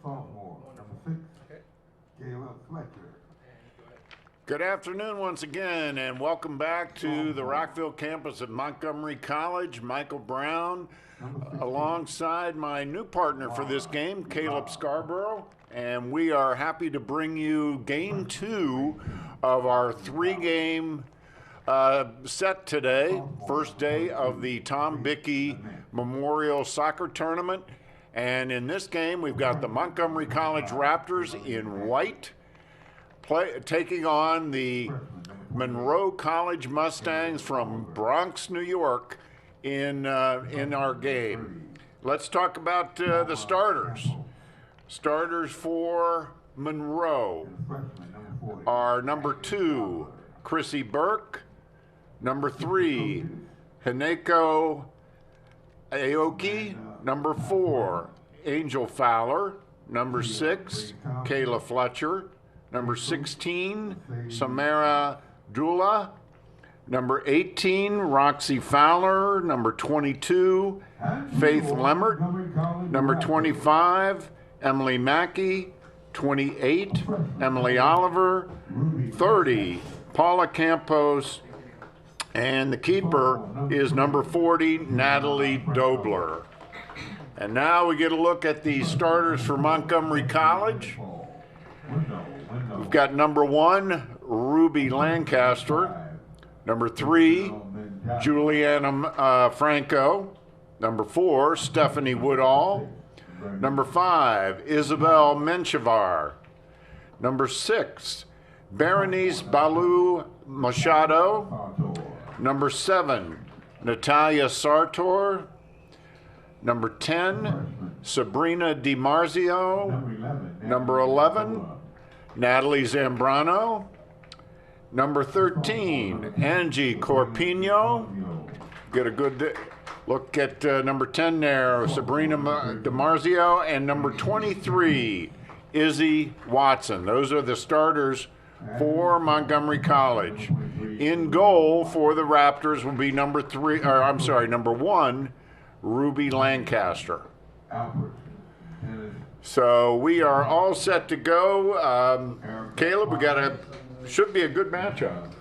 sophomore, number 6, Caleb Fletcher. Good afternoon once again, and welcome back to the Rockville campus of Montgomery College. Michael Brown, alongside my new partner for this game, Caleb Scarborough, and we are happy to bring you game 2 of our 3-game set today. First day of the Tom Bickey Memorial Soccer Tournament, and in this game we've got the Montgomery College Raptors in white taking on the Monroe College Mustangs from Bronx, New York in our game. Let's talk about the starters. Starters for Monroe are number 2, Chrissy Burke, number 3, Hineko Aoki, number 4, Angel Fowler, number 6, Kayla Fletcher, number 16, Samara Dula, number 18, Roxy Fowler, number 22, Faith Lemmert, number 25, Emily Mackey, 28, Emily Oliver, 30, Paula Campos, and the keeper is number 40, Natalie Dobler. And now we get a look at the starters for Montgomery College. We've got number 1, Ruby Lancaster, number 3, Juliana Franco, number 4, Stephanie Woodall, number 5, Isabel Menchavar, number 6, Berenice Balu Machado, number 7, Natalia Sartor, number 10, Sabrina DiMarzio, number 11, Natalie Zambrano, number 13, Angie Corpino. Get a good look at number 10 there, Sabrina DiMarzio, and number 23, Izzy Watson. Those are the starters for Montgomery College. In goal for the Raptors will be number 1, Ruby Lancaster. So we are all set to go. Caleb, should be a good matchup.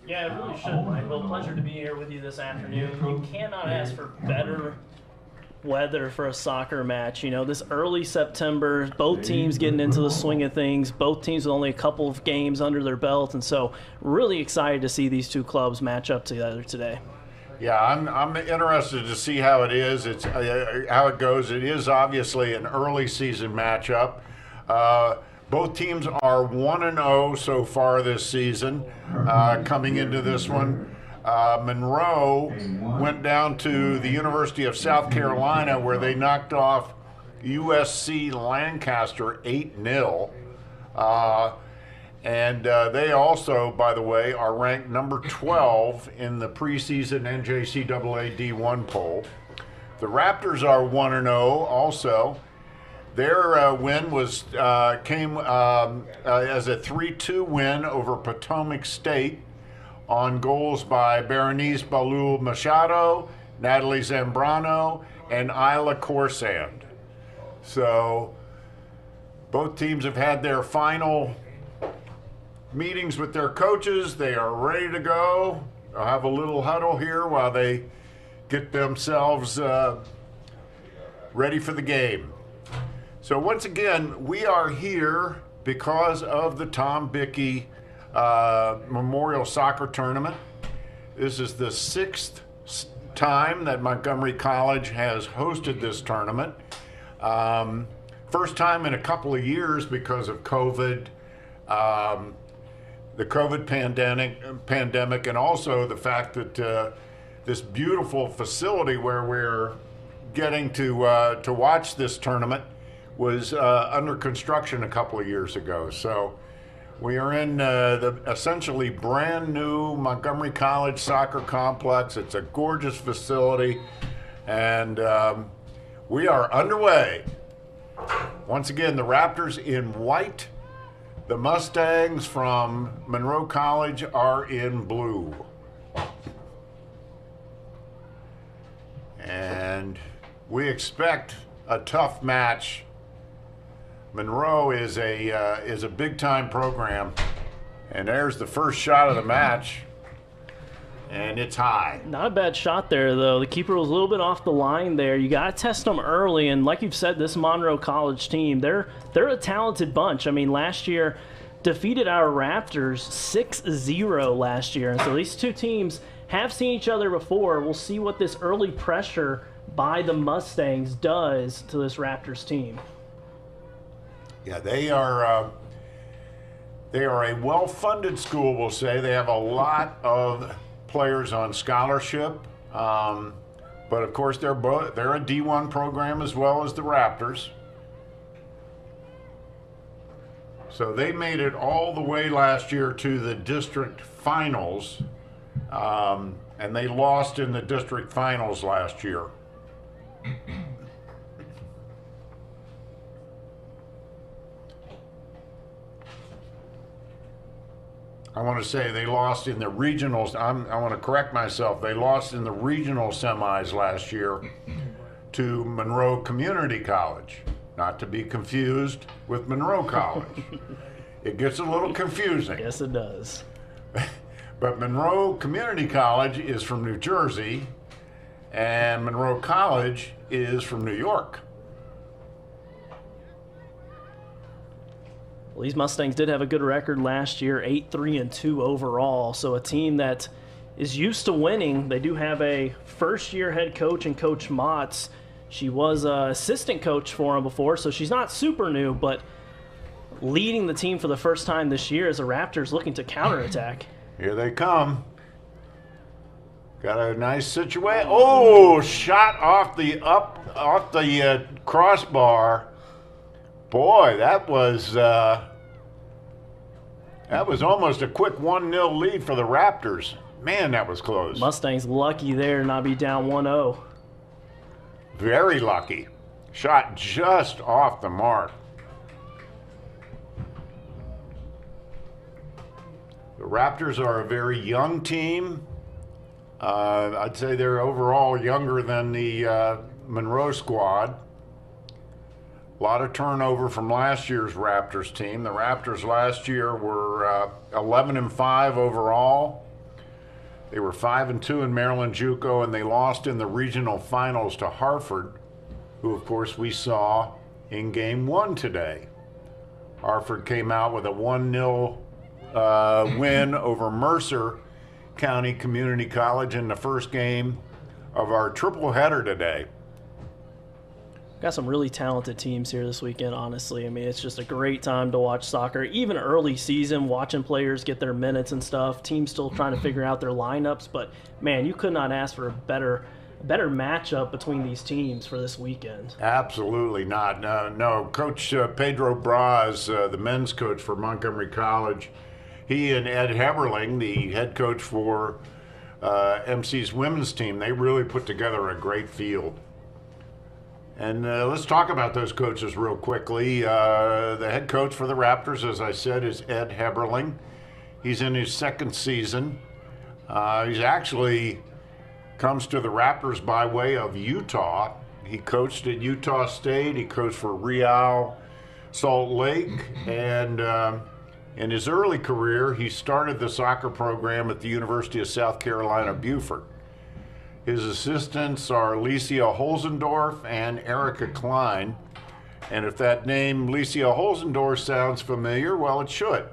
Yeah, it really should, Michael. Pleasure to be here with you this afternoon. You cannot ask for better weather for a soccer match. You know, this early September, both teams getting into the swing of things, both teams with only a couple of games under their belt, and so really excited to see these two clubs match up together today. Yeah, I'm interested to see how it is. It's how it goes. It is obviously an early season matchup. Both teams are 1-0 so far this season. Coming into this one, Monroe went down to the University of South Carolina, where they knocked off USC Lancaster 8-0. And they also, by the way, are ranked number 12 in the preseason NJCAA D1 poll. The Raptors are 1-0 also. Their win came as a 3-2 win over Potomac State on goals by Berenice Balu Machado, Natalie Zambrano, and Isla Corsand. So both teams have had their final meetings with their coaches. They are ready to go. I'll have a little huddle here while they get themselves ready for the game. So once again, we are here because of the Tom Bickey Memorial Soccer Tournament. This is the 6th time that Montgomery College has hosted this tournament. First time in a couple of years because of COVID. The COVID pandemic, and also the fact that this beautiful facility where we're getting to watch this tournament was under construction a couple of years ago. So we are in the essentially brand new Montgomery College soccer complex. It's a gorgeous facility, and we are underway. Once again, the Raptors in white. The Mustangs from Monroe College are in blue. And we expect a tough match Monroe is a big-time program, and there's the first shot of the match, and it's high. Not a bad shot there, though. The keeper was a little bit off the line there. You got to test them early, and like you've said, this Monroe College team, they're a talented bunch. I mean, last year defeated our Raptors 6-0 last year, and so these two teams have seen each other before. We'll see what this early pressure by the Mustangs does to this Raptors team. Yeah, they are a well-funded school, we'll say. They have a lot of players on scholarship, but of course they're a D1 program as well as the Raptors. So they made it all the way last year to the district finals, and they lost in the district finals last year. I want to say they lost in the regionals. I want to correct myself. They lost in the regional semis last year to Monroe Community College, not to be confused with Monroe College. It gets a little confusing. Yes, it does. But Monroe Community College is from New Jersey, and Monroe College is from New York. Well, these Mustangs did have a good record last year, 8-3-2 overall. So a team that is used to winning. They do have a first-year head coach in Coach Motts. She was an assistant coach for him before, so she's not super new, but leading the team for the first time this year as the Raptors looking to counterattack. Here they come. Got a nice situation. Oh, shot off the crossbar. Boy, that was almost a quick 1-0 lead for the Raptors. Man, that was close. Mustangs lucky there to not be down 1-0. Very lucky. Shot just off the mark. The Raptors are a very young team. I'd say they're overall younger than the Monroe squad. A lot of turnover from last year's Raptors team. The Raptors last year were 11-5 overall. They were 5-2 in Maryland JUCO, and they lost in the regional finals to Hartford, who of course we saw in game 1 today. Hartford came out with a 1-0 win over Mercer County Community College in the first game of our triple header today. Got some really talented teams here this weekend, honestly. I mean, it's just a great time to watch soccer. Even early season, watching players get their minutes and stuff. Teams still trying to figure out their lineups. But, man, you could not ask for a better matchup between these teams for this weekend. Absolutely not. No. Coach Pedro Braz, the men's coach for Montgomery College, he and Ed Heberling, the head coach for MC's women's team, they really put together a great field. And let's talk about those coaches real quickly. The head coach for the Raptors, as I said, is Ed Heberling. He's in his second season. He's actually comes to the Raptors by way of Utah. He coached at Utah State. He coached for Real Salt Lake. And in his early career, he started the soccer program at the University of South Carolina, Beaufort. His assistants are Licia Holzendorf and Erica Klein. And if that name, Licia Holzendorf, sounds familiar, well, it should.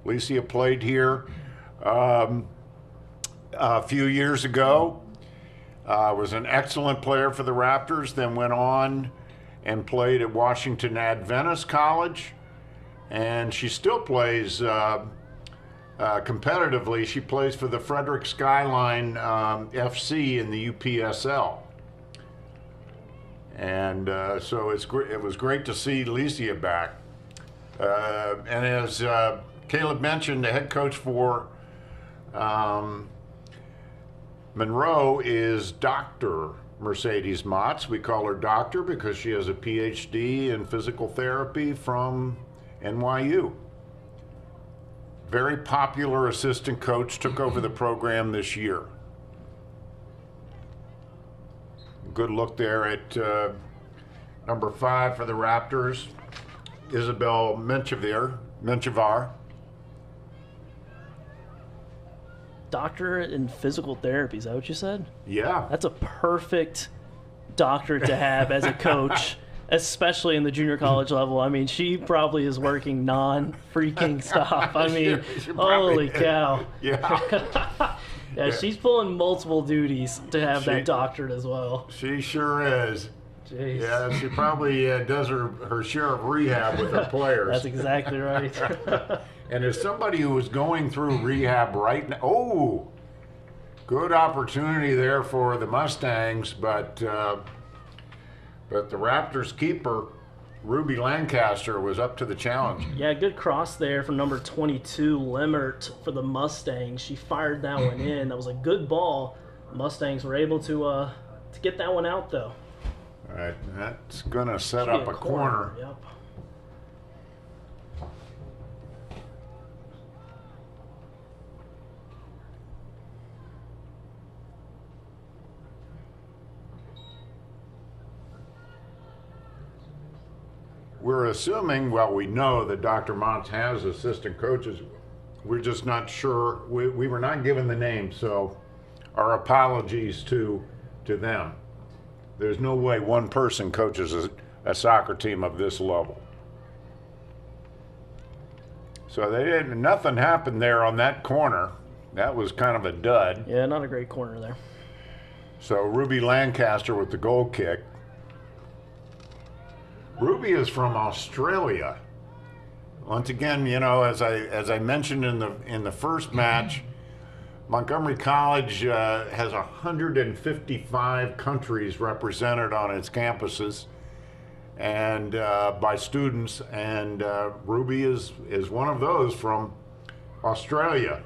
Licia played here a few years ago, was an excellent player for the Raptors, then went on and played at Washington Adventist College. And she still plays competitively. She plays for the Frederick Skyline FC in the UPSL. And so it was great to see Licia back. And as Caleb mentioned, the head coach for Monroe is Dr. Mercedes Motts. We call her doctor because she has a PhD in physical therapy from NYU. Very popular assistant coach, took over the program this year. Good look there at number 5 for the Raptors. Isabel Menchivar. Doctorate in physical therapy, is that what you said? Yeah. That's a perfect doctorate to have as a coach, especially in the junior college level. I mean, she probably is working non-freaking stop. I mean, She probably holy cow. Yeah. Yeah, she's pulling multiple duties to have She- that doctorate as well. She sure is. Jeez. Yeah, she probably does her share of rehab with her players. That's exactly right. And as somebody who is going through rehab right now, good opportunity there for the Mustangs, but the Raptors keeper, Ruby Lancaster, was up to the challenge. Yeah, good cross there from number 22, Lemert, for the Mustangs. She fired that one in. That was a good ball. Mustangs were able to get that one out, though. All right, that's going to set Should be up a corner. Yep. We're assuming, well, we know that Dr. Montz has assistant coaches. We're just not sure. We were not given the name, so our apologies to them. There's no way one person coaches a soccer team of this level. So nothing happened there on that corner. That was kind of a dud. Yeah, not a great corner there. So Ruby Lancaster with the goal kick. Ruby is from Australia. Once again, you know, as I mentioned in the first match, Montgomery College has 155 countries represented on its campuses, and by students, and Ruby is one of those from Australia.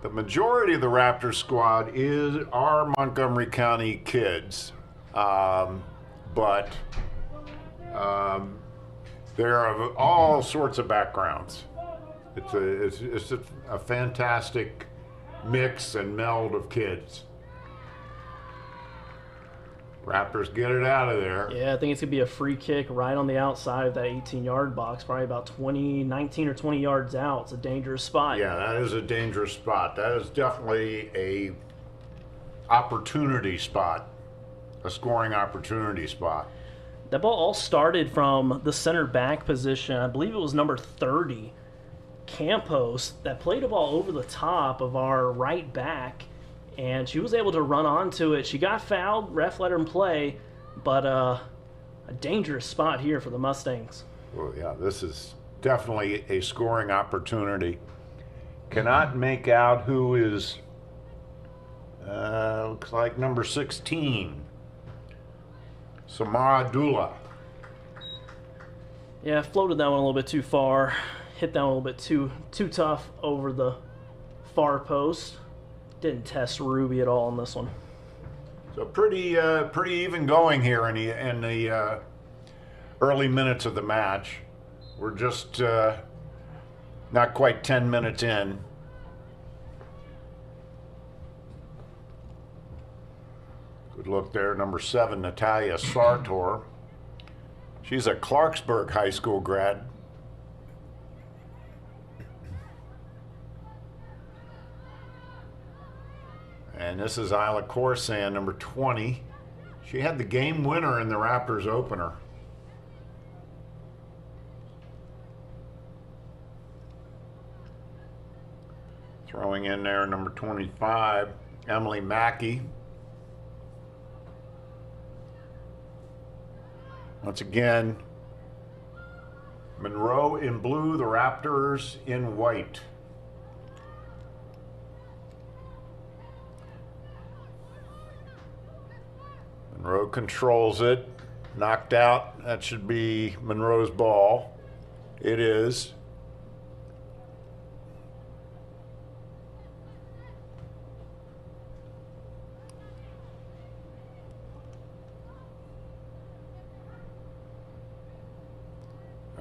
The majority of the Raptors squad are Montgomery County kids. But they're of all sorts of backgrounds. It's a fantastic mix and meld of kids. Raptors get it out of there. Yeah, I think it's going to be a free kick right on the outside of that 18-yard box, probably about 19 or 20 yards out. It's a dangerous spot. Yeah, that is a dangerous spot. That is definitely a opportunity spot, a scoring opportunity spot. That ball all started from the center back position. I believe it was number 30, Campos, that played a ball over the top of our right back, and she was able to run onto it. She got fouled, ref let her play, but a dangerous spot here for the Mustangs. Well, yeah, this is definitely a scoring opportunity. Cannot make out who is, looks like number 16. Samara Dula. Yeah, floated that one a little bit too far. Hit that one a little bit too tough over the far post. Didn't test Ruby at all on this one. So pretty even going here in the early minutes of the match. We're just not quite 10 minutes in. Good look there, number 7, Natalia Sartor. She's a Clarksburg High School grad. And this is Isla Corsan, number 20. She had the game winner in the Raptors opener. Throwing in there, number 25, Emily Mackey. Once again, Monroe in blue, the Raptors in white. Monroe controls it, knocked out. That should be Monroe's ball. It is.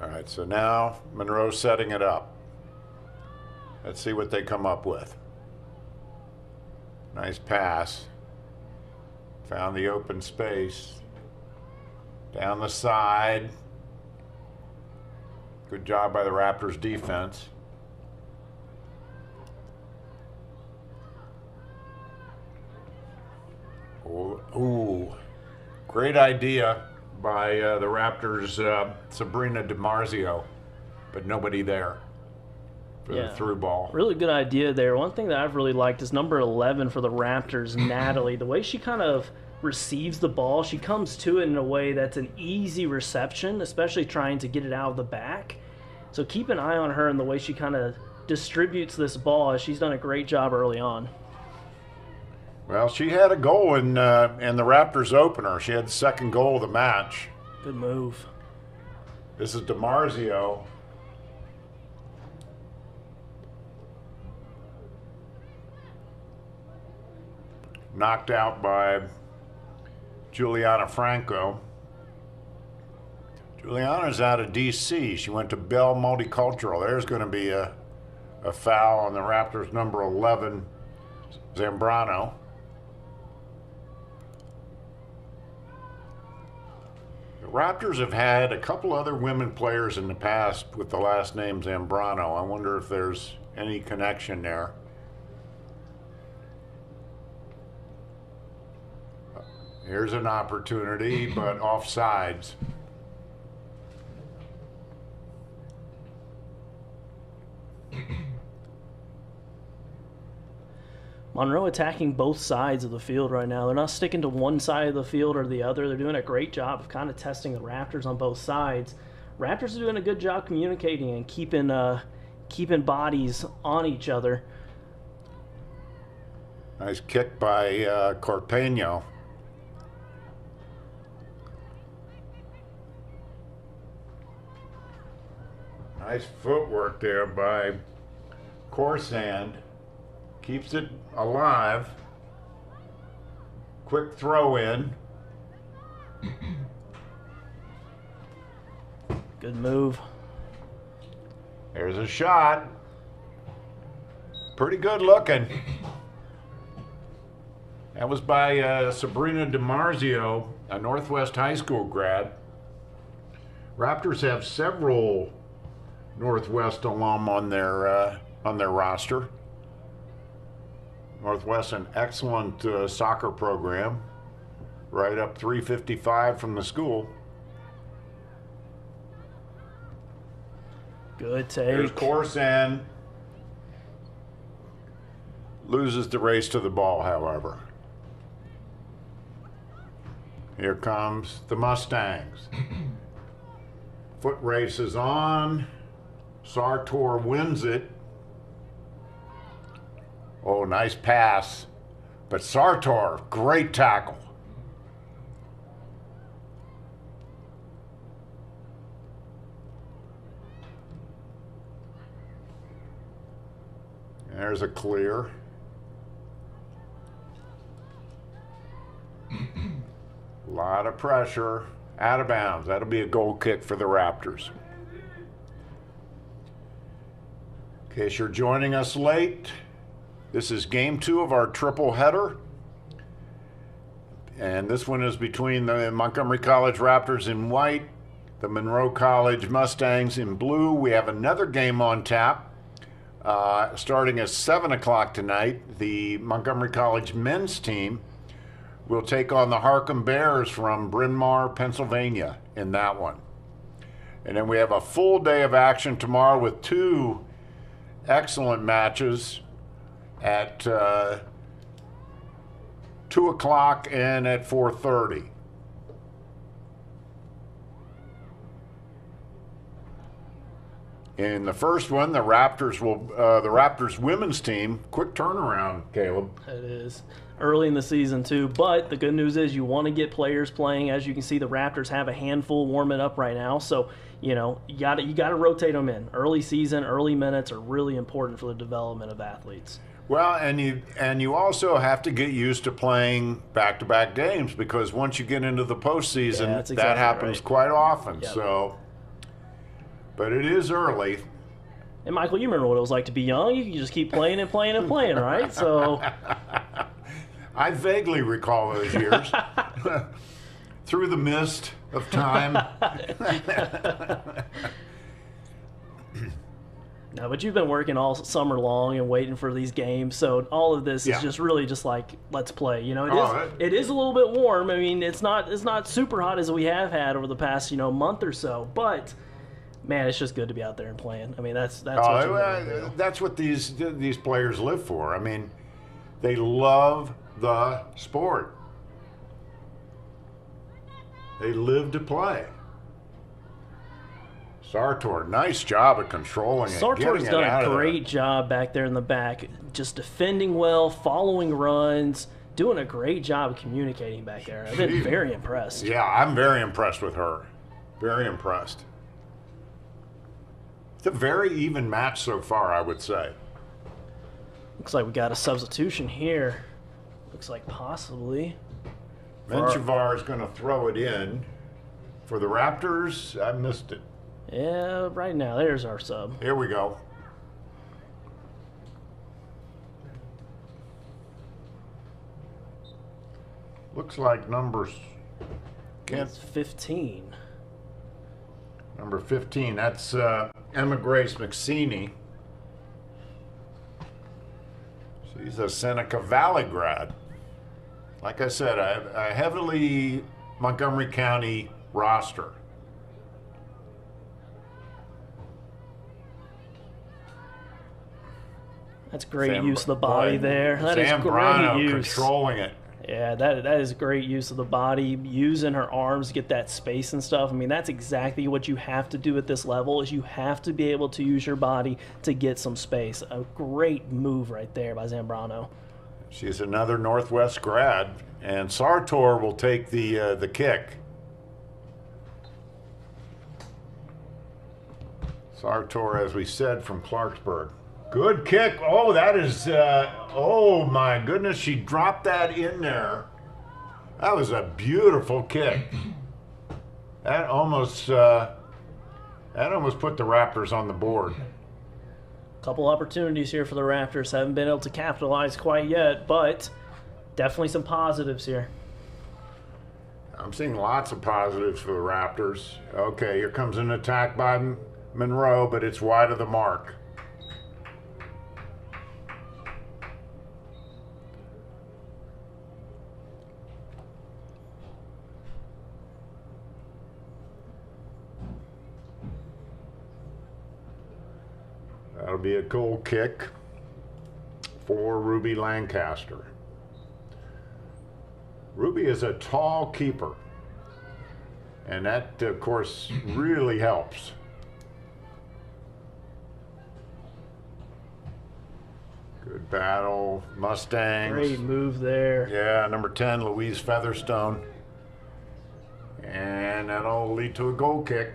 All right, so now Monroe's setting it up. Let's see what they come up with. Nice pass. Found the open space. Down the side. Good job by the Raptors defense. Ooh, great idea by the Raptors' Sabrina DiMarzio, but nobody there for the through ball. Really good idea there. One thing that I've really liked is number 11 for the Raptors, Natalie. The way she kind of receives the ball, she comes to it in a way that's an easy reception, especially trying to get it out of the back. So keep an eye on her and the way she kind of distributes this ball. She's done a great job early on. Well, she had a goal in the Raptors opener. She had the second goal of the match. Good move. This is DiMarzio. Knocked out by Juliana Franco. Juliana's out of D.C. She went to Bell Multicultural. There's going to be a foul on the Raptors' number 11, Zambrano. The Raptors have had a couple other women players in the past with the last name Zambrano. I wonder if there's any connection there. Here's an opportunity, but offsides. Monroe attacking both sides of the field right now. They're not sticking to one side of the field or the other. They're doing a great job of kind of testing the Raptors on both sides. Raptors are doing a good job communicating and keeping bodies on each other. Nice kick by Corpeño. Nice footwork there by Corsand. Keeps it alive. Quick throw in. Good move. There's a shot. Pretty good looking. That was by Sabrina DiMarzio, a Northwest High School grad. Raptors have several Northwest alum on their roster. Northwest, an excellent soccer program, right up 355 from the school. Good take. There's Corson. Loses the race to the ball, however. Here comes the Mustangs. Foot race is on. Sartor wins it. Oh, nice pass. But Sartor, great tackle. There's a clear. A lot of pressure. Out of bounds. That'll be a goal kick for the Raptors. In case you're joining us late, this is game 2 of our triple header. And this one is between the Montgomery College Raptors in white, the Monroe College Mustangs in blue. We have another game on tap starting at 7 o'clock tonight. The Montgomery College men's team will take on the Harcum Bears from Bryn Mawr, Pennsylvania in that one. And then we have a full day of action tomorrow with 2 excellent matches at 2 o'clock and at 4:30. In the first one, the Raptors women's team, quick turnaround, Caleb. It is early in the season too, but the good news is you want to get players playing. As you can see, the Raptors have a handful warming up right now, so you got to rotate them in. Early season, early minutes are really important for the development of athletes. Well, and you also have to get used to playing back-to-back games, because once you get into the postseason, that happens quite often. Yep. So, but it is early. And Michael, you remember what it was like to be young? You could just keep playing and playing and playing, right? So, I vaguely recall those years. Through the mist of time. No, but you've been working all summer long and waiting for these games, so all of this Yeah. is just really just like, let's play. You know, Oh, it is a little bit warm. I mean, it's not super hot as we have had over the past month or so, but man, it's just good to be out there and playing. I mean, that's what you really do. That's what these players live for. I mean, they love the sport. They live to play. Sartor, nice job at controlling it. Sartor's getting it done out a of there. great job back there in the back, just defending well, following runs, doing a great job of communicating back there. I've been very impressed. Yeah, I'm very impressed with her. Very impressed. It's a very even match so far, I would say. Looks like we got a substitution here. Looks like possibly. Menchivar is going to throw it in. For the Raptors, I missed it. Yeah, right now, there's our sub. Here we go. Looks like numbers. It's 15. Number 15, that's Emma Grace McSeany. She's a Seneca Valley grad. Like I said, a heavily Montgomery County roster. That's great use of the body there. That is great Zambrano use. controlling it. Yeah, that is great use of the body, using her arms to get that space and stuff. I mean, that's exactly what you have to do at this level, is you have to be able to use your body to get some space. A great move right there by Zambrano. She's another Northwest grad, and Sartor will take the kick. Sartor, as we said, from Clarksburg. Good kick. Oh, that is, oh my goodness, she dropped that in there. That was a beautiful kick. That almost put the Raptors on the board. Couple opportunities here for the Raptors. Haven't been able to capitalize quite yet, but definitely some positives here. I'm seeing lots of positives for the Raptors. Okay, here comes an attack by Monroe, but it's wide of the mark. That'll be a goal kick for Ruby Lancaster. Ruby is a tall keeper, and that, of course, really helps. Good battle, Mustangs. Great move there. Yeah, number 10, Louise Featherstone. And that'll lead to a goal kick.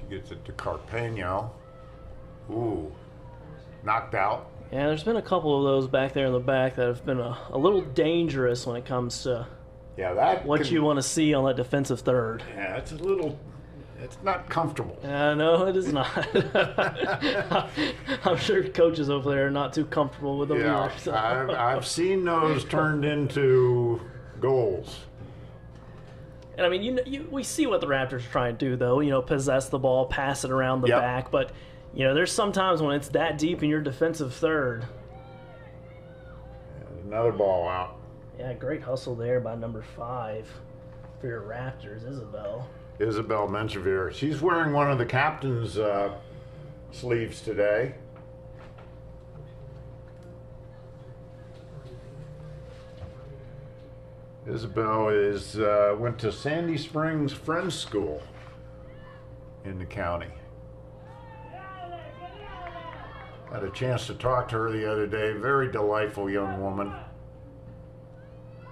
Gets it to Carpeno. Ooh, knocked out. Yeah, there's been a couple of those back there in the back that have been a little dangerous when it comes to what you want to see on that defensive third. Yeah, it's not comfortable. No, it is not. I'm sure coaches over there are not too comfortable with them Yeah, either. So. I've seen those turned into goals. And I mean, we see what the Raptors are trying to do, though. Possess the ball, pass it around the back. But, there's sometimes when it's that deep in your defensive third. And another ball out. Yeah, great hustle there by number 5 for your Raptors, Isabel. Isabel Menchivar. She's wearing one of the captain's sleeves today. Isabel went to Sandy Springs Friends School in the county. Had a chance to talk to her the other day. Very delightful young woman.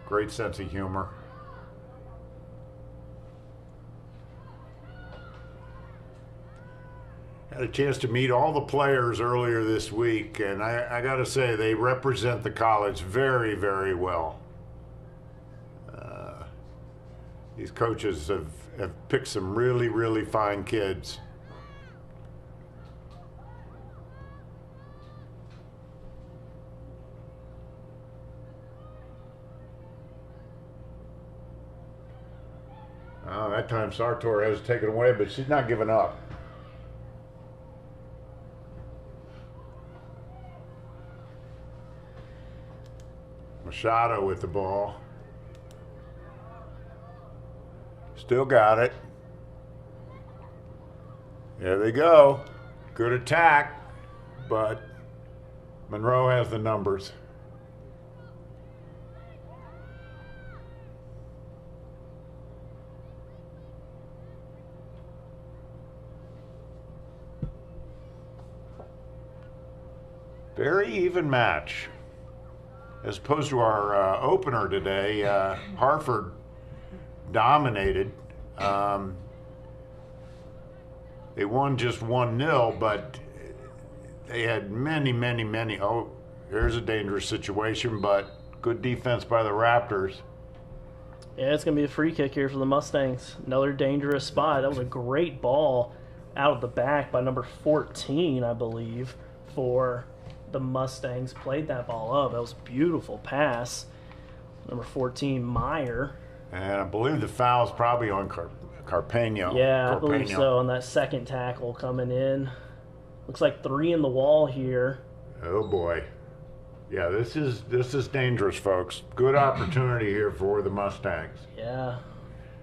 Great sense of humor. Had a chance to meet all the players earlier this week, and I got to say, they represent the college very, very well. These coaches have picked some really, really fine kids. that time Sartor has taken away, but she's not giving up. Machado with the ball. Still got it. There they go. Good attack, but Monroe has the numbers. Very even match. As opposed to our opener today, Hartford dominated. They won just 1-0, but they had many. Oh, there's a dangerous situation, but good defense by the Raptors. Yeah, it's going to be a free kick here for the Mustangs. Another dangerous spot. That was a great ball out of the back by number 14, I believe, for the Mustangs. Played that ball up. That was a beautiful pass. Number 14, Meyer. And I believe the foul's probably on Carpeño. Yeah, I believe so, on that second tackle coming in. Looks like 3 in the wall here. Oh boy. Yeah, this is dangerous, folks. Good opportunity here for the Mustangs. Yeah.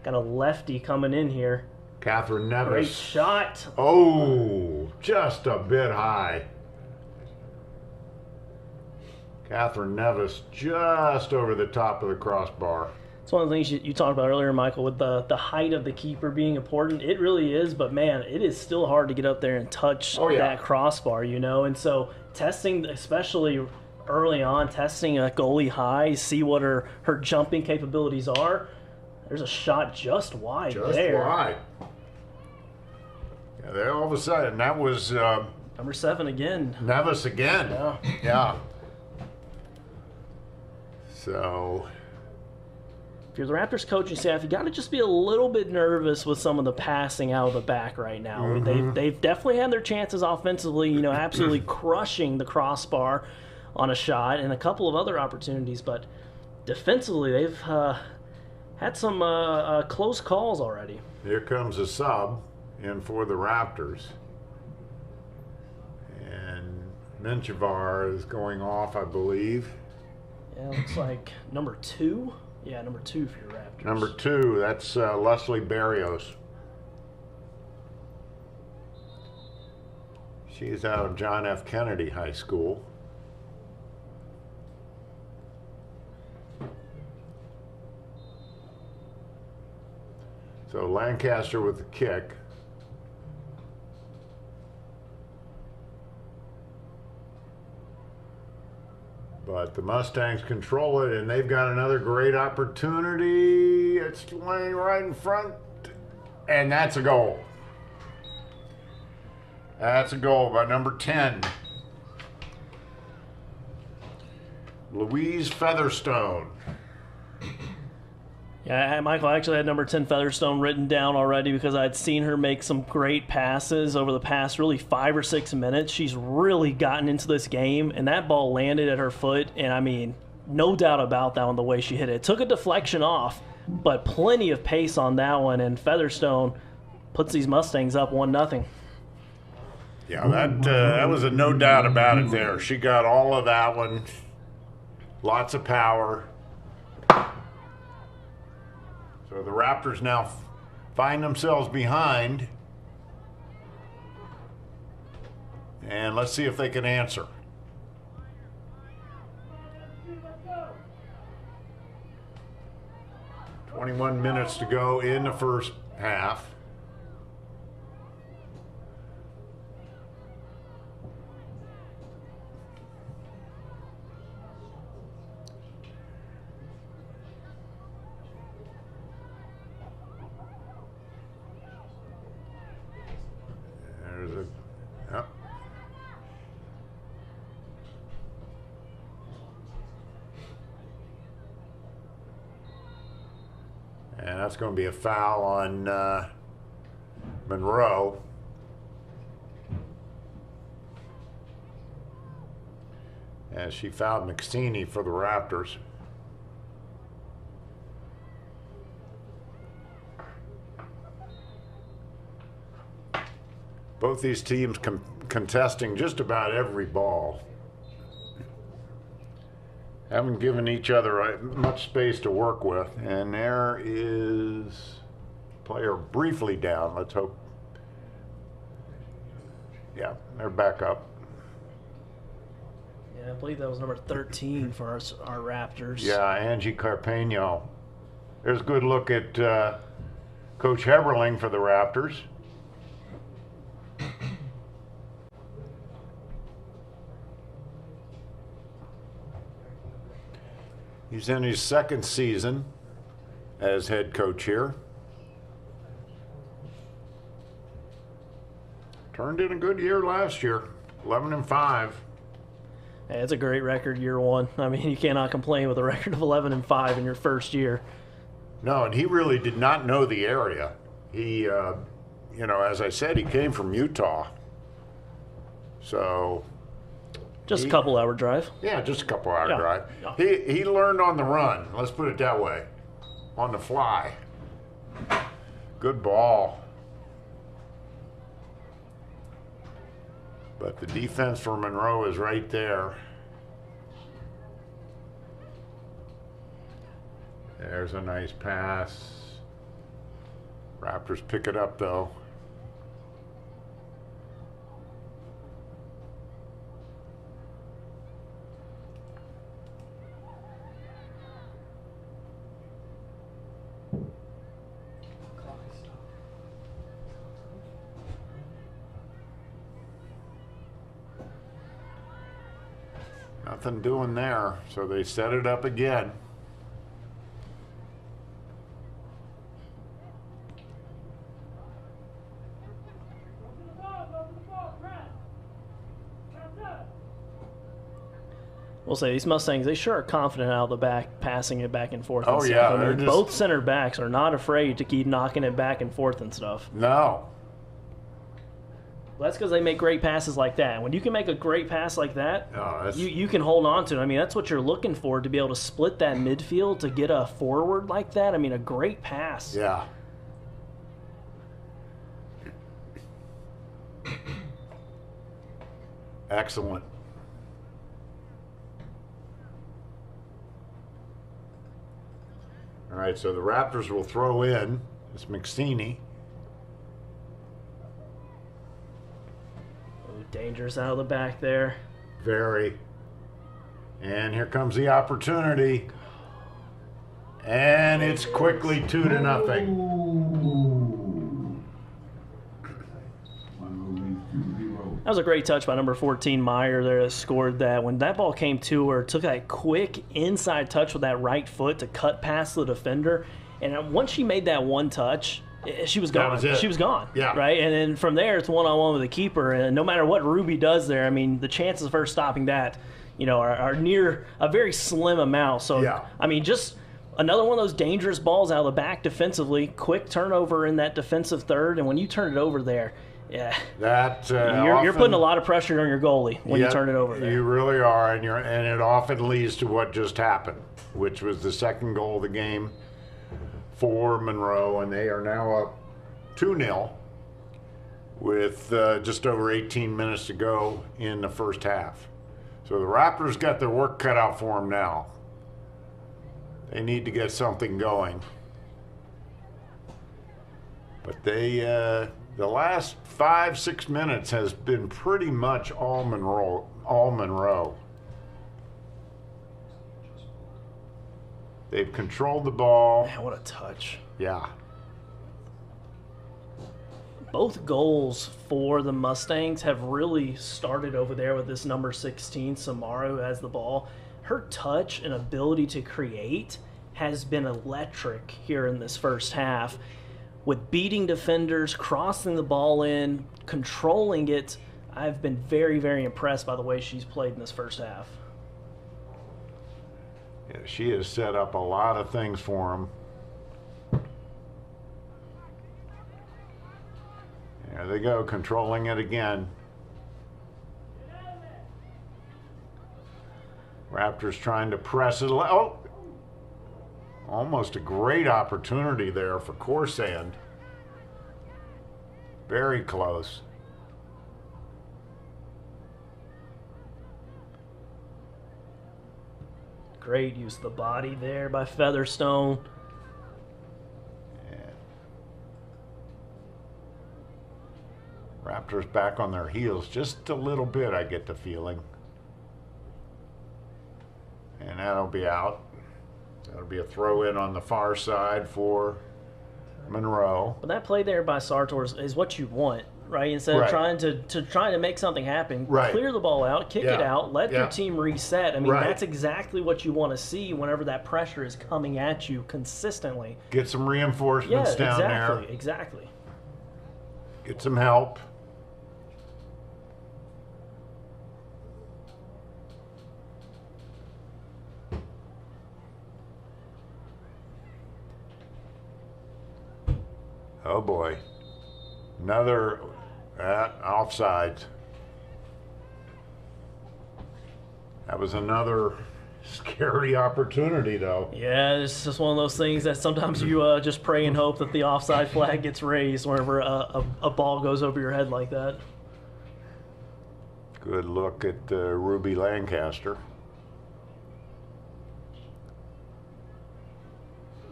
Got a lefty coming in here. Catherine Nevis. Great shot. Oh, just a bit high. Catherine Nevis just over the top of the crossbar. It's one of the things you talked about earlier, Michael, with the height of the keeper being important. It really is, but man, it is still hard to get up there and touch that crossbar, you know? And so testing, especially early on, testing a goalie high, see what her jumping capabilities are. There's a shot just wide there. Just wide. Yeah, there all of a sudden, that was... Number 7 again. Nevis again. Yeah. So... If you're the Raptors coaching staff, you got to just be a little bit nervous with some of the passing out of the back right now. Mm-hmm. They've definitely had their chances offensively, you know, absolutely crushing the crossbar on a shot and a couple of other opportunities, but defensively they've had some close calls already. Here comes a sub in for the Raptors. And Menchivar is going off, I believe. Yeah, looks like number 2. Yeah, number 2 for your Raptors. Number 2, that's Leslie Barrios. She's out of John F. Kennedy High School. So Lancaster with the kick. But the Mustangs control it, and they've got another great opportunity. It's laying right in front, and that's a goal. That's a goal by number 10. Louise Featherstone. Yeah, Michael, I actually had number 10 Featherstone written down already because I'd seen her make some great passes over the past really 5 or 6 minutes. She's really gotten into this game, and that ball landed at her foot, and I mean, no doubt about that one, the way she hit it. It took a deflection off, but plenty of pace on that one, and Featherstone puts these Mustangs up 1-0. Yeah, that was a no doubt about it there. She got all of that one. Lots of power. So the Raptors now find themselves behind. And let's see if they can answer. "21 minutes to go in the first half. And that's going to be a foul on Monroe. As she fouled McSteeny for the Raptors. Both these teams contesting just about every ball. Haven't given each other much space to work with. And there is player briefly down. Let's hope. Yeah, they're back up. Yeah, I believe that was number 13 for our Raptors. Yeah, Angie Carpeño. There's a good look at Coach Heberling for the Raptors. He's in his second season as head coach here. Turned in a good year last year, 11-5. Hey, it's a great record year one. I mean, you cannot complain with a record of 11-5 in your first year. No, and he really did not know the area. He, you know, as I said, he came from Utah. So. Just a couple hour drive. Yeah, just a couple hour Yeah. drive. Yeah. He learned on the run, let's put it that way, on the fly. Good ball. But the defense for Monroe is right there. There's a nice pass. Raptors pick it up though. Nothing doing there, so they set it up again. We'll say these Mustangs, they sure are confident out of the back, passing it back and forth. And Oh, stuff. yeah, I mean, they're just- both center backs are not afraid to keep knocking it back and forth and stuff. No. That's because they make great passes like that. When you can make a great pass like that, No, that's- you can hold on to it. I mean, that's what you're looking for, to be able to split that midfield to get a forward like that. I mean, a great pass. Yeah. Excellent. All right, so the Raptors will throw in. It's McSteeny. Ooh, dangerous out of the back there. Very. And here comes the opportunity. And it's quickly 2-0. That was a great touch by number 14, Meyer, there, that scored that. When that ball came to her, took that quick inside touch with that right foot to cut past the defender. And once she made that one touch, she was gone. was it. She was gone. Yeah. Right? And then from there, it's one-on-one with the keeper. And no matter what Ruby does there, I mean, the chances of her stopping that, you know, are near a very slim amount. So, Yeah. I mean, just another one of those dangerous balls out of the back defensively. Quick turnover in that defensive third. And when you turn it over there, yeah, That you're putting a lot of pressure on your goalie when you turn it over there. You really are, and it often leads to what just happened, which was the second goal of the game for Monroe, and they are now up 2-0 with just over 18 minutes to go in the first half. So the Raptors got their work cut out for them now. They need to get something going. But they, the last 5-6 minutes has been pretty much all Monroe. They've controlled the ball. Man, what a touch. Yeah. Both goals for the Mustangs have really started over there with this number 16, Samara, who has the ball. Her touch and ability to create has been electric here in this first half. With beating defenders, crossing the ball in, controlling it, I've been very, very impressed by the way she's played in this first half. Yeah, she has set up a lot of things for them. There they go, controlling it again. Raptors trying to press it. Oh! Almost a great opportunity there for Corsand. Very close. Great use of the body there by Featherstone. Raptors back on their heels just a little bit, I get the feeling. And that'll be out. That'll be a throw in on the far side for Monroe. But that play there by Sartor is what you want, right? Instead of trying to make something happen, clear the ball out, kick it out, let your team reset. I mean, that's exactly what you want to see whenever that pressure is coming at you consistently. Get some reinforcements down there. Exactly. Get some help. Oh boy, another offsides. That was another scary opportunity, though. Yeah, it's just one of those things that sometimes you just pray and hope that the offside flag gets raised whenever a ball goes over your head like that. Good look at Ruby Lancaster.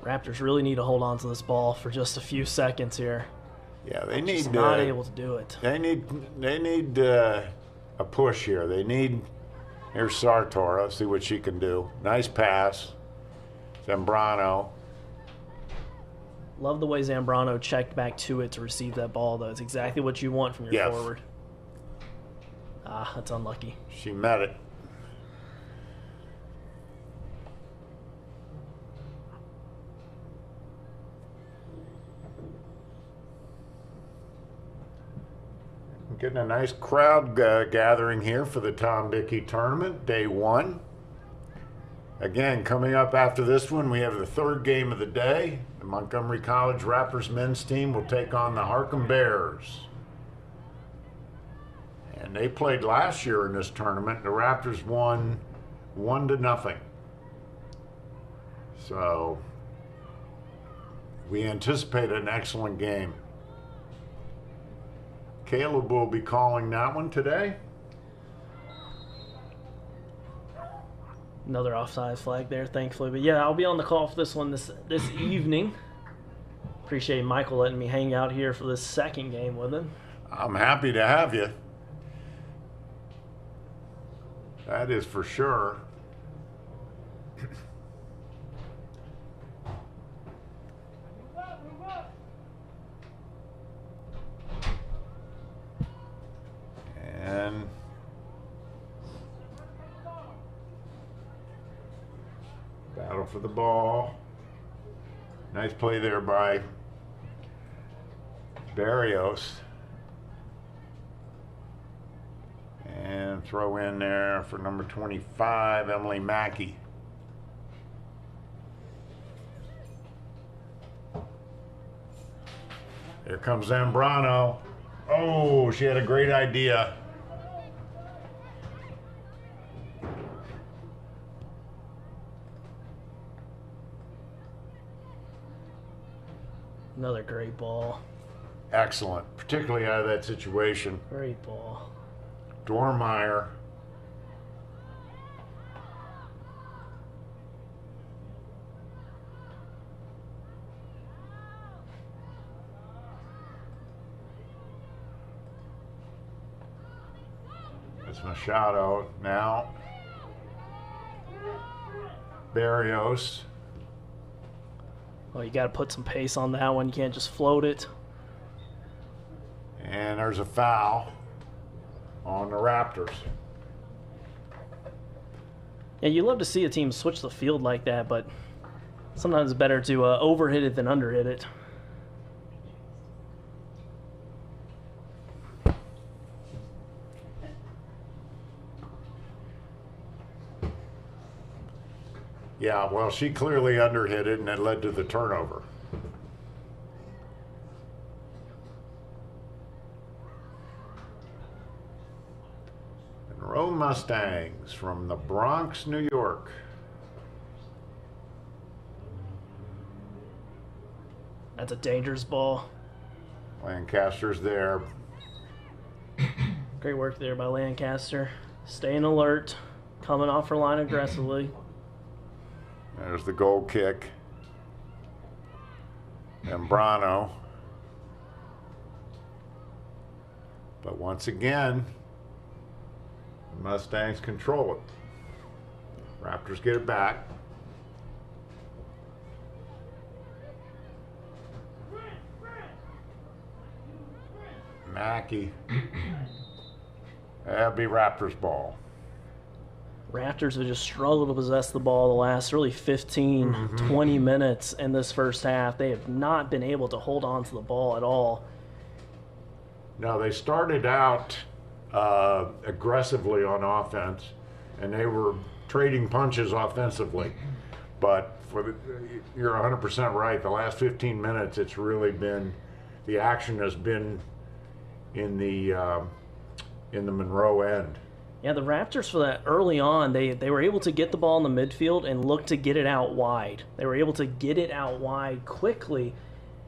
Raptors really need to hold on to this ball for just a few seconds here. Yeah, they need just not able to do it. They need a push here. They need. Here's Sartor. Let's see what she can do. Nice pass. Zambrano. Love the way Zambrano checked back to it to receive that ball, though. It's exactly what you want from your forward. Ah, that's unlucky. She met it. Getting a nice crowd gathering here for the Tom Dickey tournament, day one. Again, coming up after this one, we have the third game of the day. The Montgomery College Raptors men's team will take on the Harcum Bears. And they played last year in this tournament. The Raptors won 1-0. So we anticipate an excellent game. Caleb will be calling that one today. Another offside flag there, thankfully. But yeah, I'll be on the call for this one this evening. Appreciate Michael letting me hang out here for this second game with him. I'm happy to have you. That is for sure. And battle for the ball. Nice play there by Barrios. And throw in there for number 25, Emily Mackey. Here comes Zambrano. Oh, she had a great idea. Another great ball. Excellent, particularly out of that situation. Great ball. Dormeyer. It's Machado now. Barrios. Well, you got to put some pace on that one. You can't just float it. And there's a foul on the Raptors. Yeah, you love to see a team switch the field like that, but sometimes it's better to overhit it than underhit it. Yeah, well, she clearly underhit it, and it led to the turnover. Monroe Mustangs from the Bronx, New York. That's a dangerous ball. Lancaster's there. Great work there by Lancaster. Staying alert, coming off her line aggressively. There's the goal kick. Zambrano. But once again, the Mustangs control it. Raptors get it back. Mackey. That'll be Raptors ball. Raptors have just struggled to possess the ball the last really 15, 20 minutes in this first half. They have not been able to hold on to the ball at all. Now, they started out aggressively on offense, and they were trading punches offensively. But you're 100% right. The last 15 minutes, it's really been, the action has been in the Monroe end. Yeah, the Raptors for that early on, they were able to get the ball in the midfield and look to get it out wide. They were able to get it out wide quickly.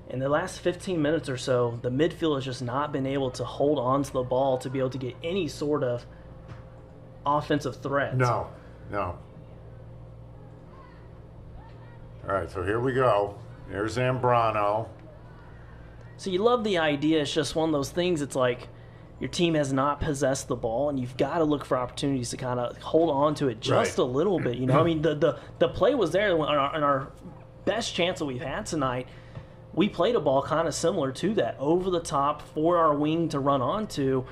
In the last 15 minutes or so, the midfield has just not been able to hold on to the ball to be able to get any sort of offensive threat. No. All right, so here we go. There's Zambrano. So you love the idea. It's just one of those things. It's like your team has not possessed the ball, and you've got to look for opportunities to kind of hold on to it just Right. a little bit. You know, I mean, the play was there in our best chance that we've had tonight. We played a ball kind of similar to that, over the top for our wing to run onto.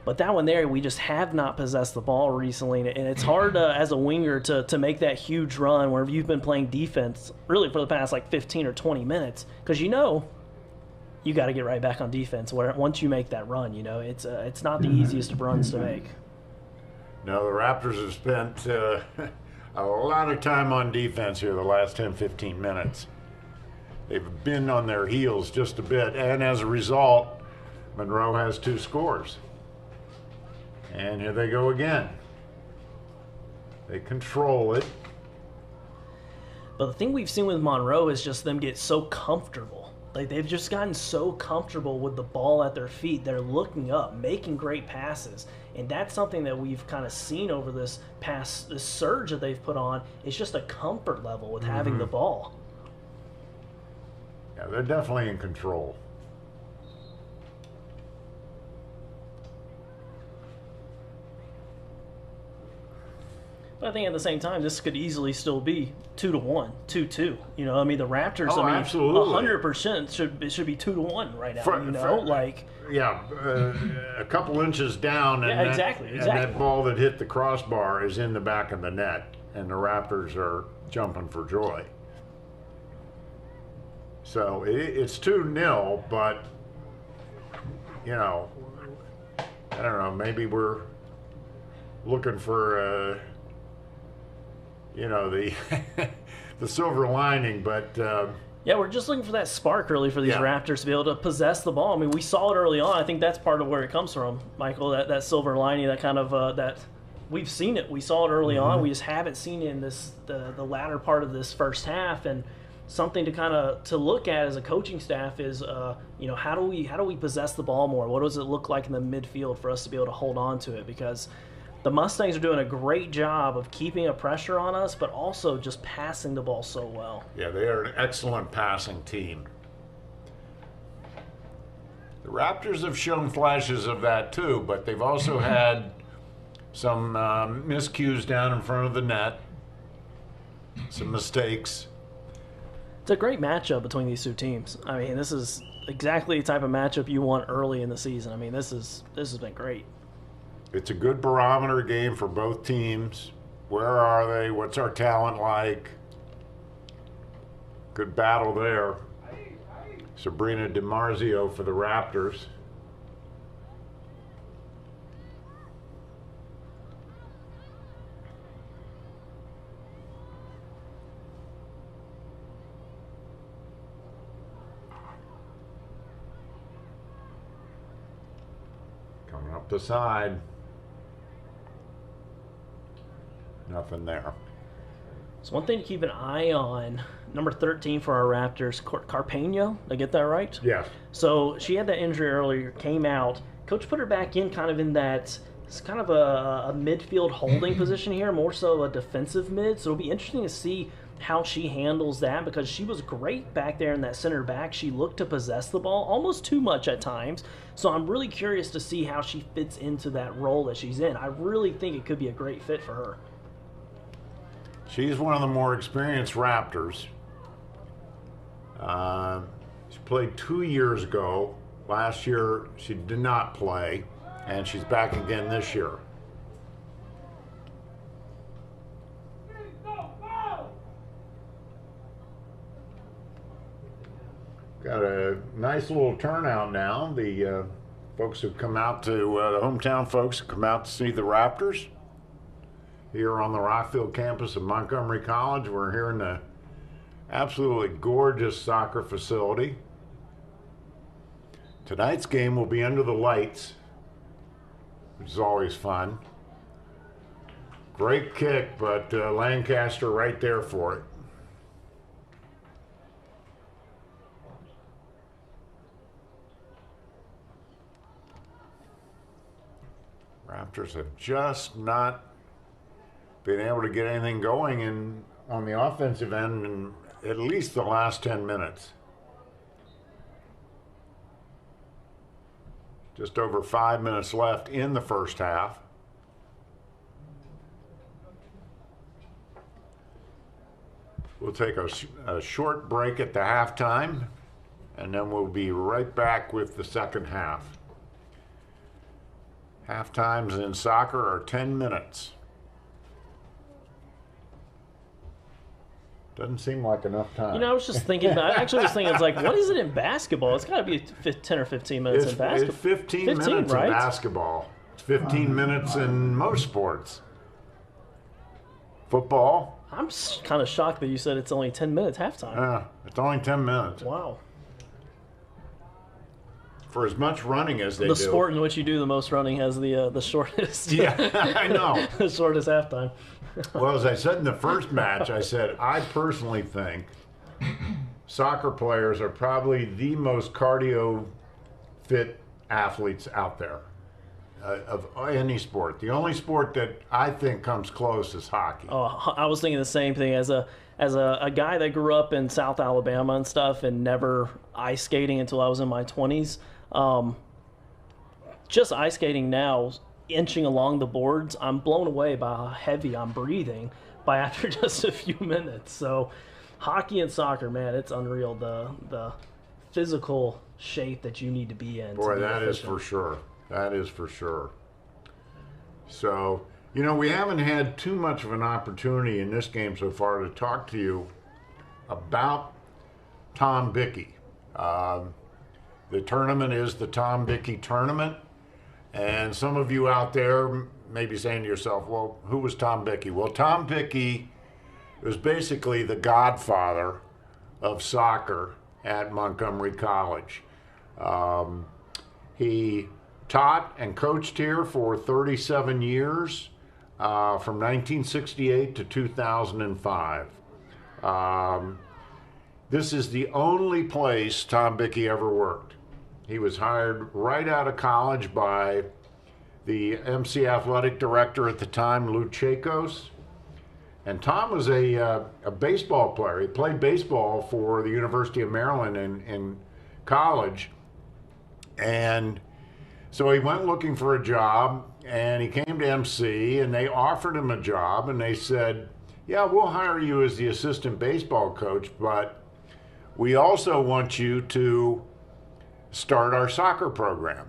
But that one there, we just have not possessed the ball recently, and it's hard as a winger to make that huge run wherever you've been playing defense really for the past like 15 or 20 minutes, because you know you got to get right back on defense once you make that run. You know, it's not the easiest of runs to make. No, the Raptors have spent a lot of time on defense here the last 10, 15 minutes. They've been on their heels just a bit, and as a result, Monroe has 2 scores. And here they go again. They control it. But the thing we've seen with Monroe is just them get so comfortable. Like, they've just gotten so comfortable with the ball at their feet. They're looking up, making great passes. And that's something that we've kind of seen over this surge that they've put on. It's just a comfort level with having the ball. Yeah, they're definitely in control. But I think at the same time, this could easily still be 2-1, 2-2. You know, I mean, the Raptors, Oh, I mean, absolutely. 100% should be 2-1 right now. Yeah, a couple inches down, and, Yeah, exactly. and that ball that hit the crossbar is in the back of the net, and the Raptors are jumping for joy. So it's 2-0, but, you know, I don't know, maybe we're looking for, you know, the the silver lining, but yeah, we're just looking for that spark really for these Yeah. Raptors to be able to possess the ball. I mean, we saw it early on. I think that's part of where it comes from, Michael, that silver lining, that kind of that we've seen it. We saw it early on. We just haven't seen it in the latter part of this first half. And something to kind of to look at as a coaching staff is, you know, how do we possess the ball more? What does it look like in the midfield for us to be able to hold on to it? Because the Mustangs are doing a great job of keeping a pressure on us, but also just passing the ball so well. yeah, they are an excellent passing team. The Raptors have shown flashes of that too, but they've also had some miscues down in front of the net, some mistakes. It's a great matchup between these two teams. I mean, this is exactly the type of matchup you want early in the season. I mean, this has been great. It's a good barometer game for both teams. Where are they? What's our talent like? Good battle there. Sabrina DiMarzio for the Raptors. Coming up the side. Nothing there. So one thing to keep an eye on, number 13 for our Raptors, Carpeño, did I get that right? Yes. So she had that injury earlier, came out. Coach put her back in kind of in that, it's kind of a midfield holding position here, more so a defensive mid. So it'll be interesting to see how she handles that, because she was great back there in that center back. She looked to possess the ball almost too much at times. So I'm really curious to see how she fits into that role that she's in. I really think it could be a great fit for her. She's one of the more experienced Raptors. She played 2 years ago. Last year she did not play, and she's back again this year. Got a nice little turnout now. The folks who come out to, the hometown folks who come out to see the Raptors here on the Rockfield campus of Montgomery College. We're here in the absolutely gorgeous soccer facility. Tonight's game will be under the lights, which is always fun. Great kick, but Lancaster right there for it. Raptors have just not been able to get anything going on the offensive end in at least the last 10 minutes. Just over 5 minutes left in the first half. We'll take a short break at the halftime, and then we'll be right back with the second half. Half times in soccer are 10 minutes. Doesn't seem like enough time. You know, I was just thinking about it. Actually, I was thinking, it's like, what is it in basketball? It's got to be 10 or 15 minutes in basketball. It's 15 minutes right? in basketball. It's 15 minutes in most sports. Football. I'm kind of shocked that you said it's only 10 minutes halftime. Yeah, it's only 10 minutes. Wow. For as much running as they do. The sport in which you do the most running has the shortest. Yeah, I know. The shortest halftime. Well, as I said in the first match, I said I personally think soccer players are probably the most cardio fit athletes out there of any sport. The only sport that I think comes close is hockey. Oh, I was thinking the same thing as a guy that grew up in South Alabama and stuff and never ice skating until I was in my 20s. Just ice skating now, inching along the boards, I'm blown away by how heavy I'm breathing by after just a few minutes. So hockey and soccer, man, it's unreal, the physical shape that you need to be in. Boy, that is for sure. That is for sure. So, you know, we haven't had too much of an opportunity in this game so far to talk to you about Tom Bickey. The tournament is the Tom Bickey tournament. And some of you out there may be saying to yourself, well, who was Tom Bickey? Well, Tom Bickey was basically the godfather of soccer at Montgomery College. He taught and coached here for 37 years, from 1968 to 2005. This is the only place Tom Bickey ever worked. He was hired right out of college by the MC athletic director at the time, Lou Chacos. And Tom was a baseball player. He played baseball for the University of Maryland in college. And so he went looking for a job, and he came to MC, and they offered him a job, and they said, yeah, we'll hire you as the assistant baseball coach, but we also want you to start our soccer program.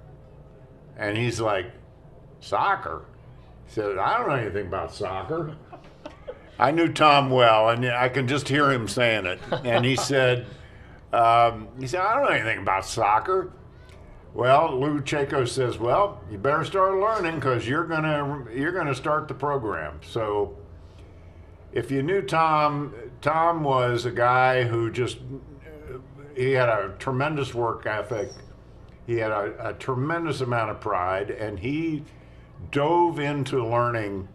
And he's like, soccer? He said, I don't know anything about soccer. I knew Tom well, and I can just hear him saying it. And he said, I don't know anything about soccer. Well, Lou Chacos says, well, you better start learning because you're gonna start the program. So if you knew Tom, Tom was a guy who he had a tremendous work ethic. He had a tremendous amount of pride, and he dove into learning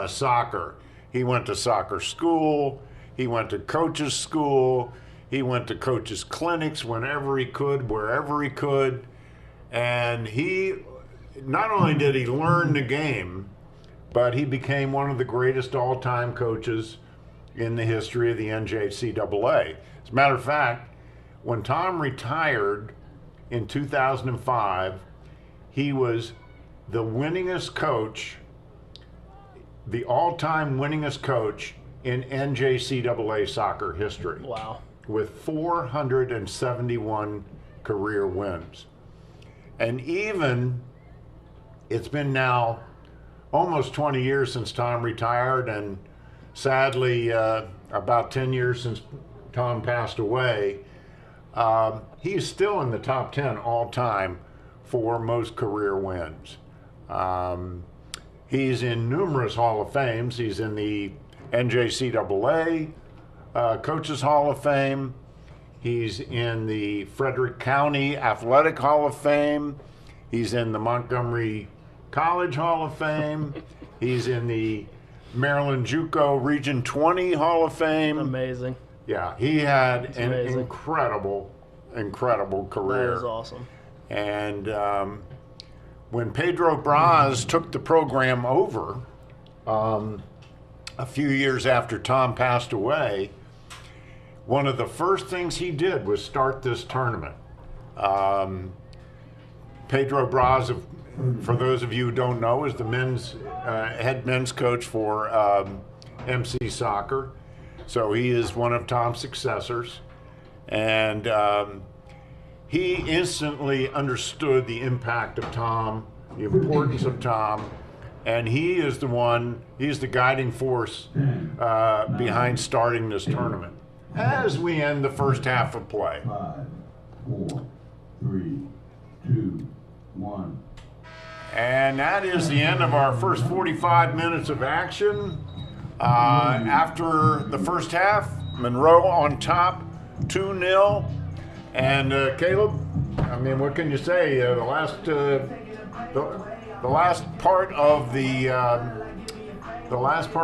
soccer. He went to soccer school. He went to coaches school. He went to coaches clinics whenever he could, wherever he could. And he, not only did he learn the game, but he became one of the greatest all-time coaches in the history of the NJCAA. As a matter of fact, when Tom retired in 2005, he was the winningest coach, the all-time winningest coach in NJCAA soccer history. Wow. With 471 career wins. And even, it's been now almost 20 years since Tom retired, and sadly, about 10 years since Tom passed away, he's still in the top 10 all time for most career wins. He's in numerous Hall of Fames. He's in the NJCAA Coaches Hall of Fame. He's in the Frederick County Athletic Hall of Fame. He's in the Montgomery College Hall of Fame. He's in the Maryland JUCO Region 20 Hall of Fame. Amazing. Yeah, he had That's an amazing. incredible career. That is awesome. And when Pedro Braz took the program over a few years after Tom passed away, one of the first things he did was start this tournament. Pedro Braz, for those of you who don't know, is the head men's coach for MC Soccer. So he is one of Tom's successors. And he instantly understood the impact of Tom, the importance of Tom, and he's the guiding force behind starting this tournament. As we end the first half of play. 5, 4, 3, 2, 1. And that is the end of our first 45 minutes of action. After the first half, Monroe on top, 2-0. And Caleb, I mean, what can you say? The last part of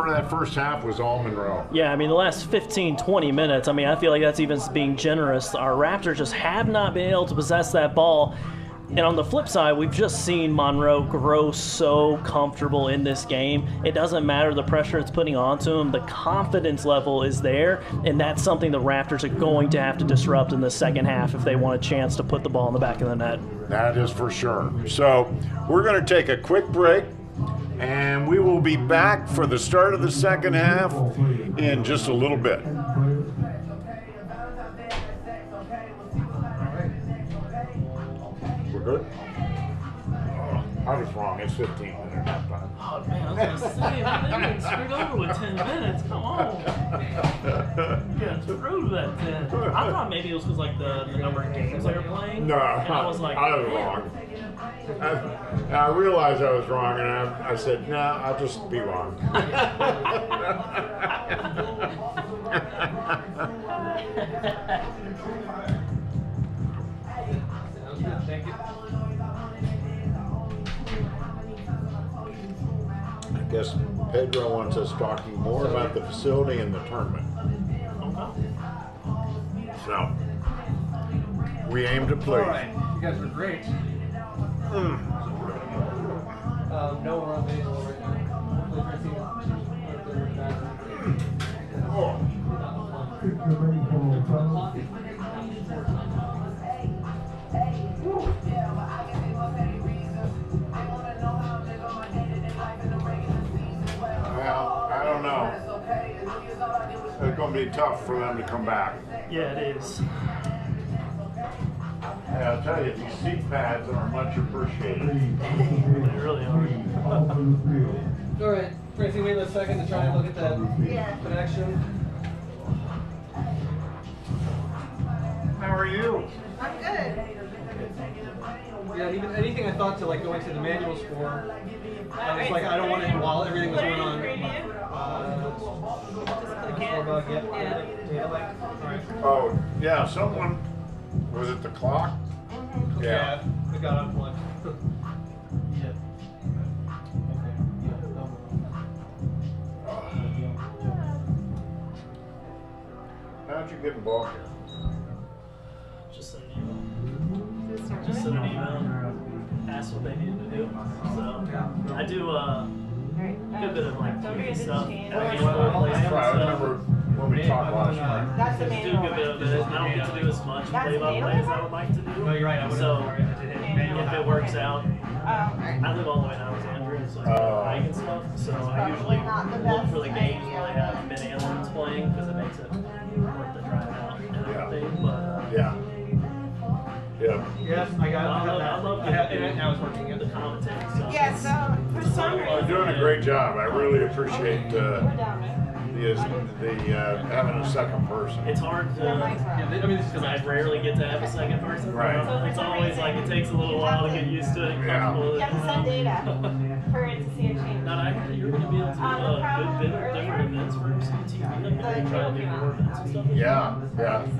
that first half was all Monroe. Yeah, I mean, the last 15, 20 minutes, I mean, I feel like that's even being generous. Our Raptors just have not been able to possess that ball. And on the flip side, we've just seen Monroe grow so comfortable in this game. It doesn't matter the pressure it's putting onto him. The confidence level is there, and that's something the Raptors are going to have to disrupt in the second half if they want a chance to put the ball in the back of the net. That is for sure. So we're going to take a quick break, and we will be back for the start of the second half in just a little bit. We're good? I was wrong. It's 15 minutes halftime. Oh, man, I was going to say, man, they screwed over with 10 minutes. Come on. You got screwed with that 10. I thought maybe it was because, like, the number of games they were playing. No, and I was like, I was wrong. I realized I was wrong, and I said, nah, I'll just be wrong. Thank you. I guess Pedro wants us talking more about the facility and the tournament. So, we aim to play. All right, you guys were great. No, we're on baseball right now. Well, I don't know. It's going to be tough for them to come back. yeah, it is. Hey, I'll tell you, these seat pads are much appreciated. They really are. All right, Francie, wait a second to try and look at that connection. How are you? I'm good. Yeah, even anything I thought to like go into the manuals for, I was like, I don't want it while everything was going on. Oh, yeah, someone, was it the clock? Yeah, we got unplugged. How'd you get involved here? Just send an email. Just send an email and ask what they needed to do. So I do a good bit of like TV stuff. Right, I remember when we talked last night. That's the Just do a good bit of it. I don't get to do as much That's play-by-play manual as I would like to do. No, you're right. I would So Manual. if it works out, Oh. I live all the way in Alexandria, so it's hike and stuff. So I usually Not the look best for the games idea. where they have mid-aliens playing because it makes it worth the drive out and everything. But Yeah. Yeah. Yes, I got I love that. I have, and I was working the it. commentating stuff. Yeah, so for some You're reason, doing a great job. I really appreciate we're down, right? having a second person. It's hard Yeah, mine's to. wrong. Yeah, I mean, this is I rarely get to have a second person. Right. It's always like it takes a little while to get used to it and Yeah. comfortable with You it. have to send data for it to see a change. Not actually, you're going to be able to do The a good problem bit of earlier- different events for CTV. Like they're trying to do more events and stuff. Yeah.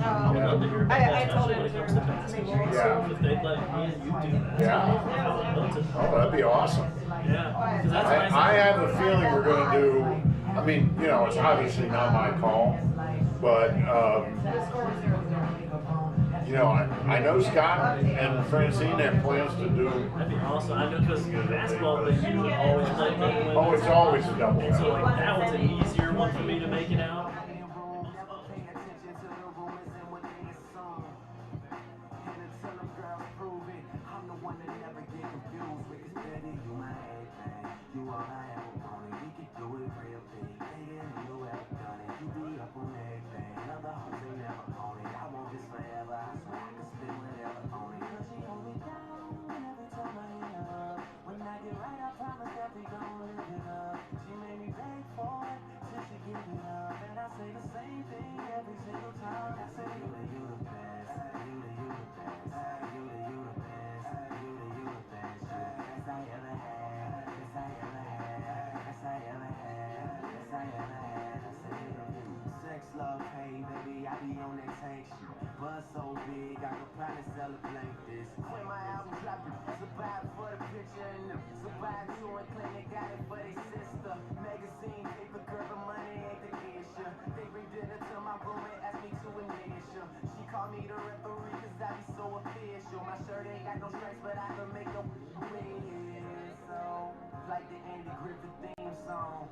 I would love to hear about I that, told especially him when it to comes to basketball. make sure- So if they'd let me and you do that, Yeah. I would love to. Oh, that'd be awesome. Yeah, 'cause that's nice. I have a feeling we're going to do. I mean, you know, it's obviously not my call, but you know, I know Scott and Francine have plans to do. That'd be awesome. I know because basketball, they usually always play men. Oh, it's always a double. And so like that was an easier one for me to make it out. Love, hey, baby, I be on that tank shit. Buzz so big, I could probably sell a blank this. When my album dropping, survive for the picture and survive touring clinic, got it for their sister. Magazine, paper, girl, the money ain't the issue. They bring dinner to my room and ask me to initial. She called me the referee cause I be so official. My shirt ain't got no stripes, but I can make a whistle. Like the Andy Griffith theme song.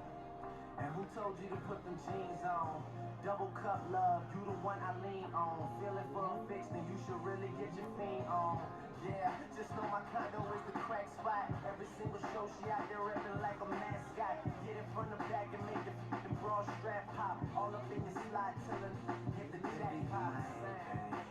And who told you to put them jeans on? Double cup love, you the one I lean on. Feeling for a fix, then you should really get your fiend on. Yeah, just know my condo is the crack spot. Every single show she out there rapping like a mascot. Get it from the back and make the broad strap pop. All up in your slot till it hit the jackpot.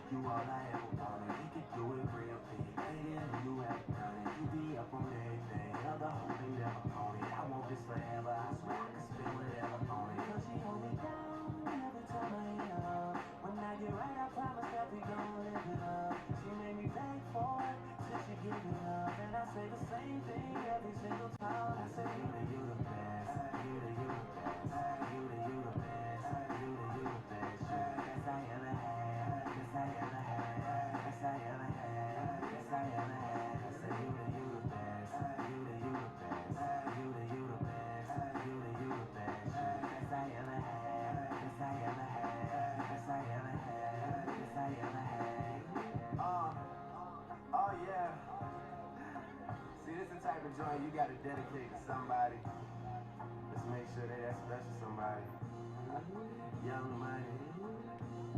You all I ever wanted, we could do it real big. Baby, you have done it, you be up on everything. Other hope they never own it. I want this forever, I swear I can spend whatever on it. Cause she hold me down every time I hit her. When I get right, I promise that we gon' live it up. She made me beg for it till she give it up. And I say the same thing every single time. I say you the best, you the best, you the best, you the best, best I ever had, best I ever had, best I ever had, best I ever had. I say you the best, you the best, you the best, you the best, best I ever had, best I ever had, best I ever had, best I ever had. Oh yeah. See, this is the type of joint you gotta dedicate to somebody. Let's make sure that special somebody. Young Money.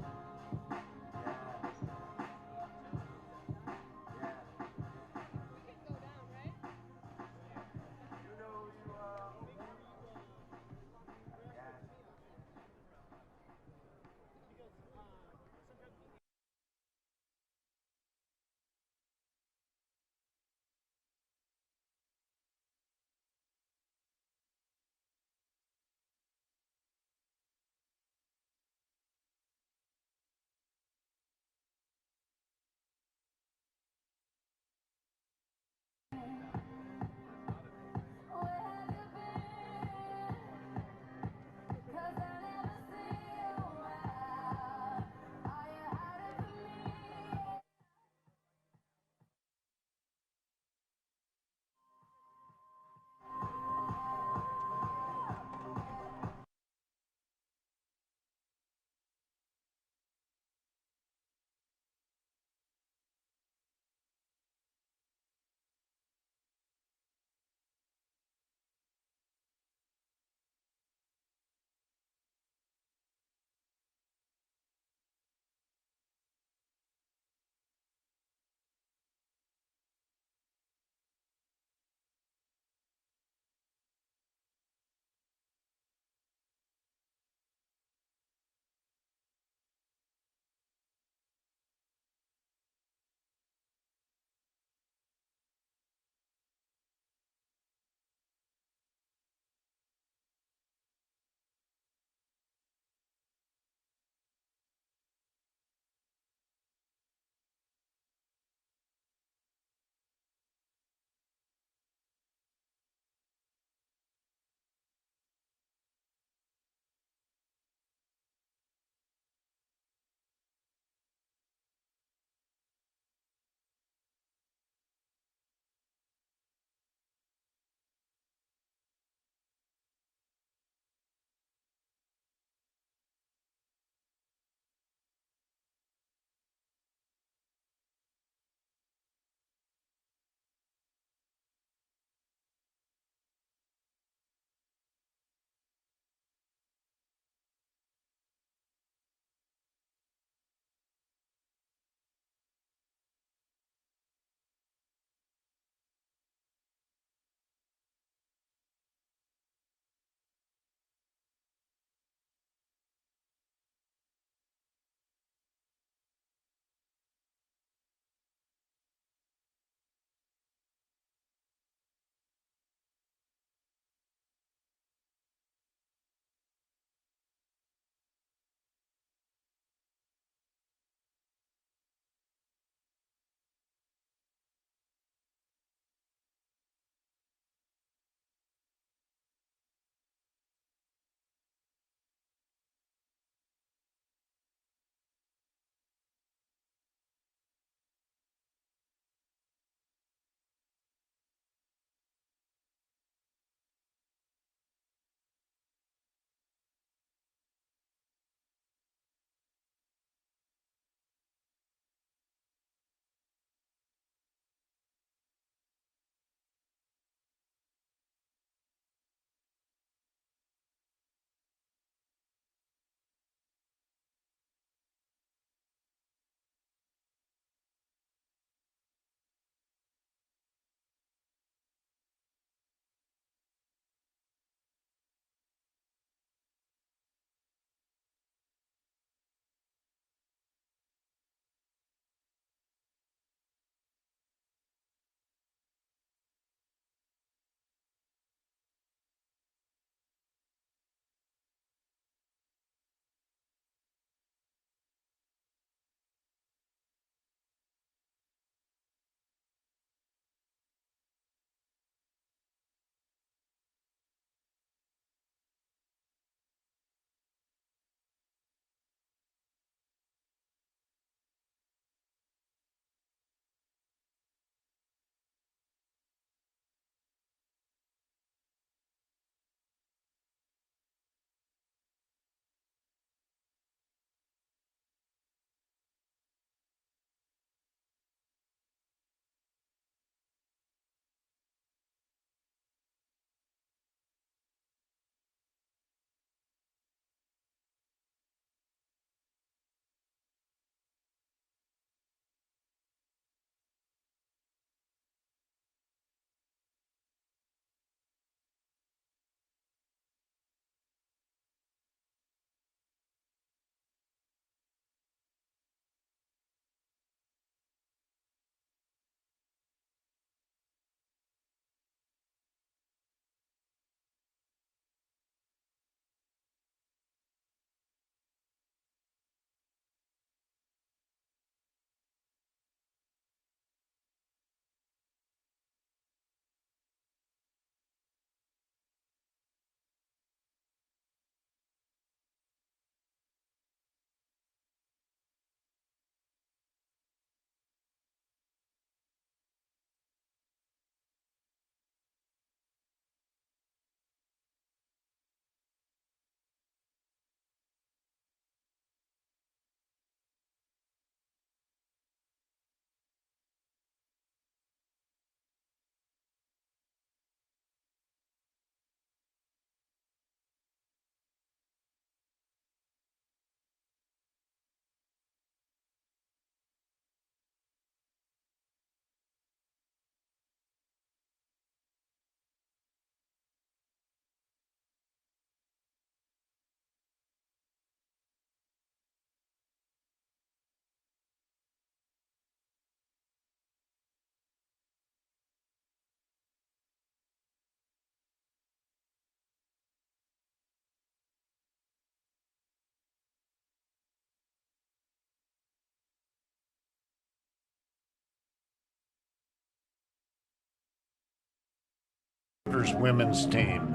Raptors women's team.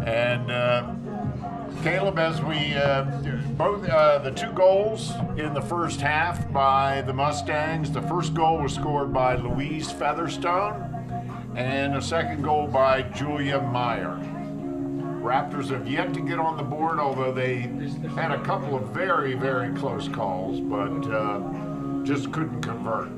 And Caleb, as we both the two goals in the first half by the Mustangs, the first goal was scored by Louise Featherstone, and a second goal by Julia Meyer. Raptors have yet to get on the board, although they had a couple of very, very close calls, but just couldn't convert.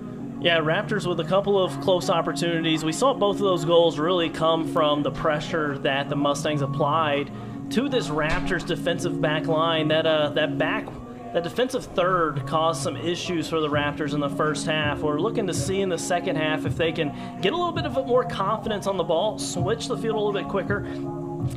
Yeah, Raptors with a couple of close opportunities. We saw both of those goals really come from the pressure that the Mustangs applied to this Raptors defensive back line. That defensive third caused some issues for the Raptors in the first half. We're looking to see in the second half if they can get a little bit of more confidence on the ball, switch the field a little bit quicker,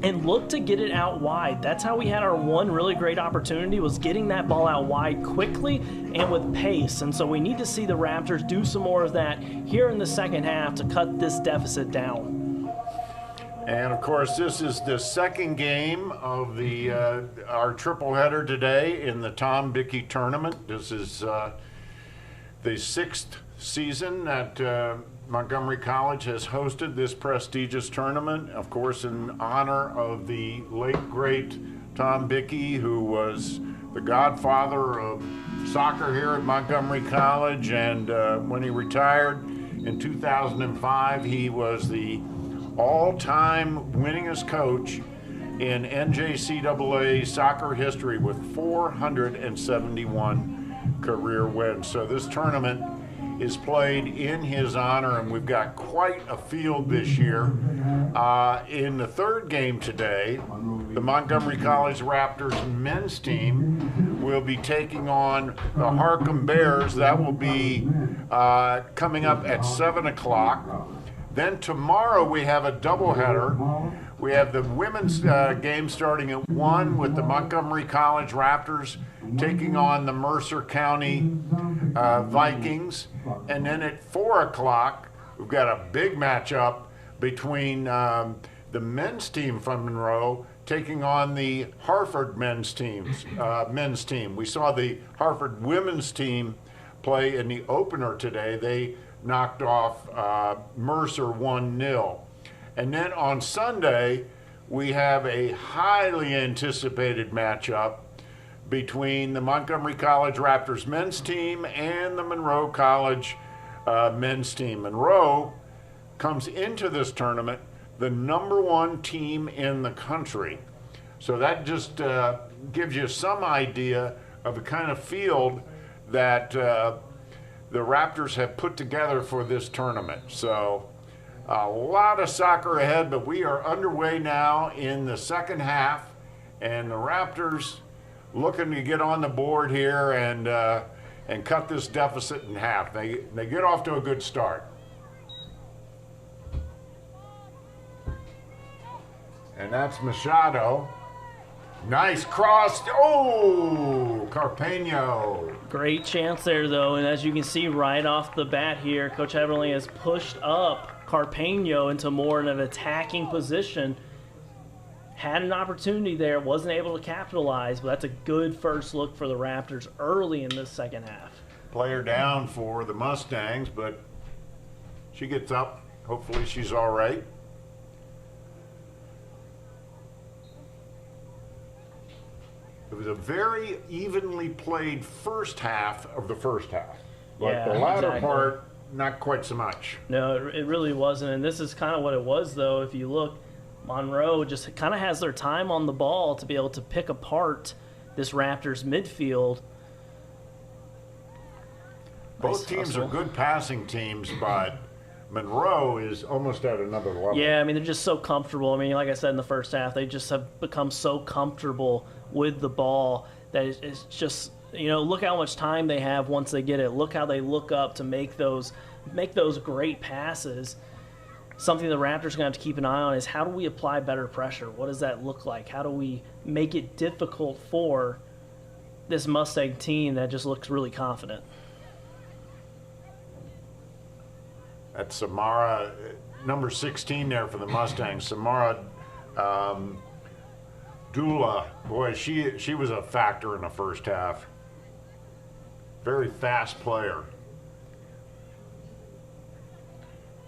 and look to get it out wide. That's how we had our one really great opportunity, was getting that ball out wide quickly and with pace. And so we need to see the Raptors do some more of that here in the second half to cut this deficit down. And of course, this is the second game of the our triple header today in the Tom Bickey tournament. This is the sixth season that Montgomery College has hosted this prestigious tournament, of course, in honor of the late, great Tom Bickey, who was the godfather of soccer here at Montgomery College. And when he retired in 2005, he was the all-time winningest coach in NJCAA soccer history with 471 career wins. So this tournament is played in his honor, and we've got quite a field this year. In the third game today, the Montgomery College Raptors men's team will be taking on the Harcum Bears. That will be coming up at 7 o'clock. Then tomorrow we have a doubleheader. We have the women's game starting at 1 with the Montgomery College Raptors taking on the Mercer County Vikings. And then at 4 o'clock, we've got a big matchup between the men's team from Monroe taking on the Harford men's team. We saw the Harford women's team play in the opener today. They knocked off Mercer 1-0. And then on Sunday, we have a highly anticipated matchup between the Montgomery College Raptors men's team and the Monroe College men's team. Monroe comes into this tournament the #1 team in the country. So that just gives you some idea of the kind of field that the Raptors have put together for this tournament. So a lot of soccer ahead, but we are underway now in the second half, and the Raptors looking to get on the board here and cut this deficit in half. They get off to a good start. And that's Machado. Nice cross. Oh, Carpeño. Great chance there, though, and as you can see right off the bat here, Coach Heberling has pushed up Carpeño into more of an attacking position. Had an opportunity there, wasn't able to capitalize, but that's a good first look for the Raptors early in this second half. Player down for the Mustangs, but she gets up. Hopefully she's all right. It was a very evenly played first half of the first half, but Yeah, the latter exactly. part, not quite so much. No, it really wasn't, and this is kind of what it was, though. If you look, Monroe just kind of has their time on the ball to be able to pick apart this Raptors midfield. Both Nice teams hustle. are good passing teams, but Monroe is almost at another level. Yeah, I mean, they're just so comfortable. I mean, like I said in the first half, they just have become so comfortable with the ball that it's just, you know, look how much time they have once they get it. Look how they look up to make those great passes. Something the Raptors are going to have to keep an eye on is how do we apply better pressure? What does that look like? How do we make it difficult for this Mustang team that just looks really confident? That's Samara, number 16 there for the Mustangs. Samara Dula, boy, she was a factor in the first half. Very fast player.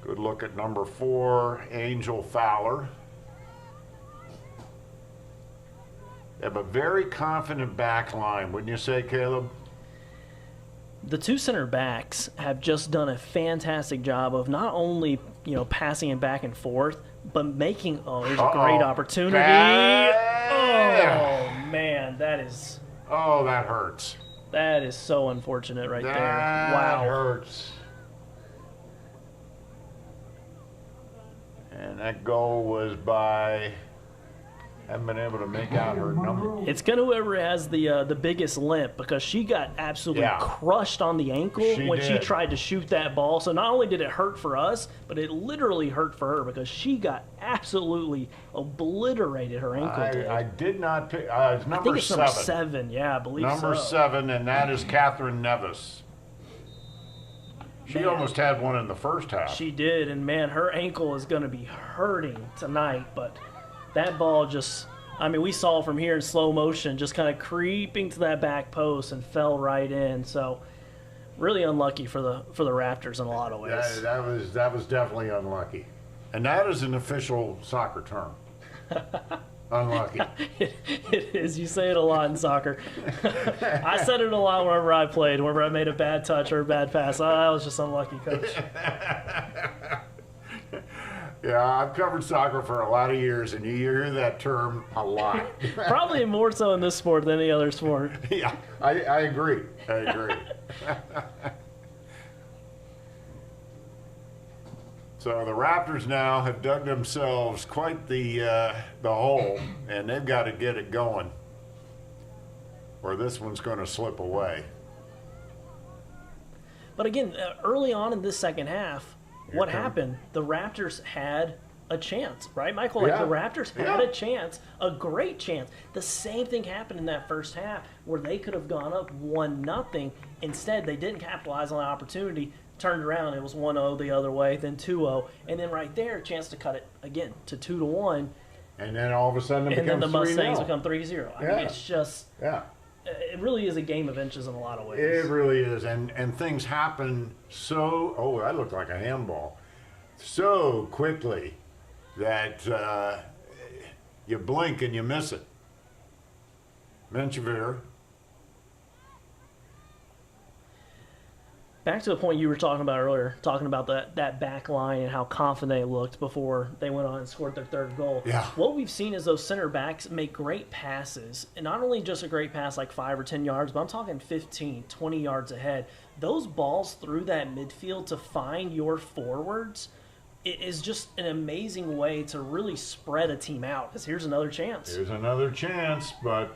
Good look at number 4, Angel Fowler. They have a very confident back line, wouldn't you say, Caleb? The two center backs have just done a fantastic job of not only, passing it back and forth, but making, there's a great opportunity. Oh, man, that is that hurts. so unfortunate right there. That Wow. hurts. And that goal was by, haven't been able to make out her number. It's going to whoever has the biggest limp, because she got absolutely crushed on the ankle when she tried to shoot that ball. So not only did it hurt for us, but it literally hurt for her because she got absolutely obliterated. Her ankle did. I did not pick. It's I think number it's 7. number 7. Yeah, I believe Number so. 7, and that is Catherine Nevis. She Man. almost had one in the first half. She did, and man, her ankle is going to be hurting tonight. But that ball just, we saw from here in slow motion, just kind of creeping to that back post and fell right in. So really unlucky for the Raptors in a lot of ways. That was definitely unlucky, and that is an official soccer term. Unlucky. It is. You say it a lot in soccer. I said it a lot whenever I played, whenever I made a bad touch or a bad pass. I was just unlucky, coach. Yeah, I've covered soccer for a lot of years, and you hear that term a lot. Probably more so in this sport than any other sport. Yeah, I agree. I agree. So the Raptors now have dug themselves quite the hole, and they've got to get it going, or this one's going to slip away. But again, early on in this second half, Here what come- happened? The Raptors had a chance, right, Michael? Yeah. The Raptors had a chance, a great chance. The same thing happened in that first half where they could have gone up 1-0. Instead, they didn't capitalize on the opportunity. Turned around, it was 1-0 the other way, then 2-0, and then right there, a chance to cut it again to 2-1, And then all of a sudden it and then becomes the Mustangs 3-0. become 3-0. I Yeah. mean, it's just, Yeah. it really is a game of inches in a lot of ways. It really is, and things happen so. Oh, that looked like a handball. So quickly that you blink and you miss it. Menchevere. Back to the point you were talking about earlier, talking about that back line and how confident they looked before they went on and scored their third goal. Yeah. What we've seen is those center backs make great passes, and not only just a great pass like 5 or 10 yards, but I'm talking 15, 20 yards ahead. Those balls through that midfield to find your forwards, it is just an amazing way to really spread a team out. Because here's another chance. There's another chance, but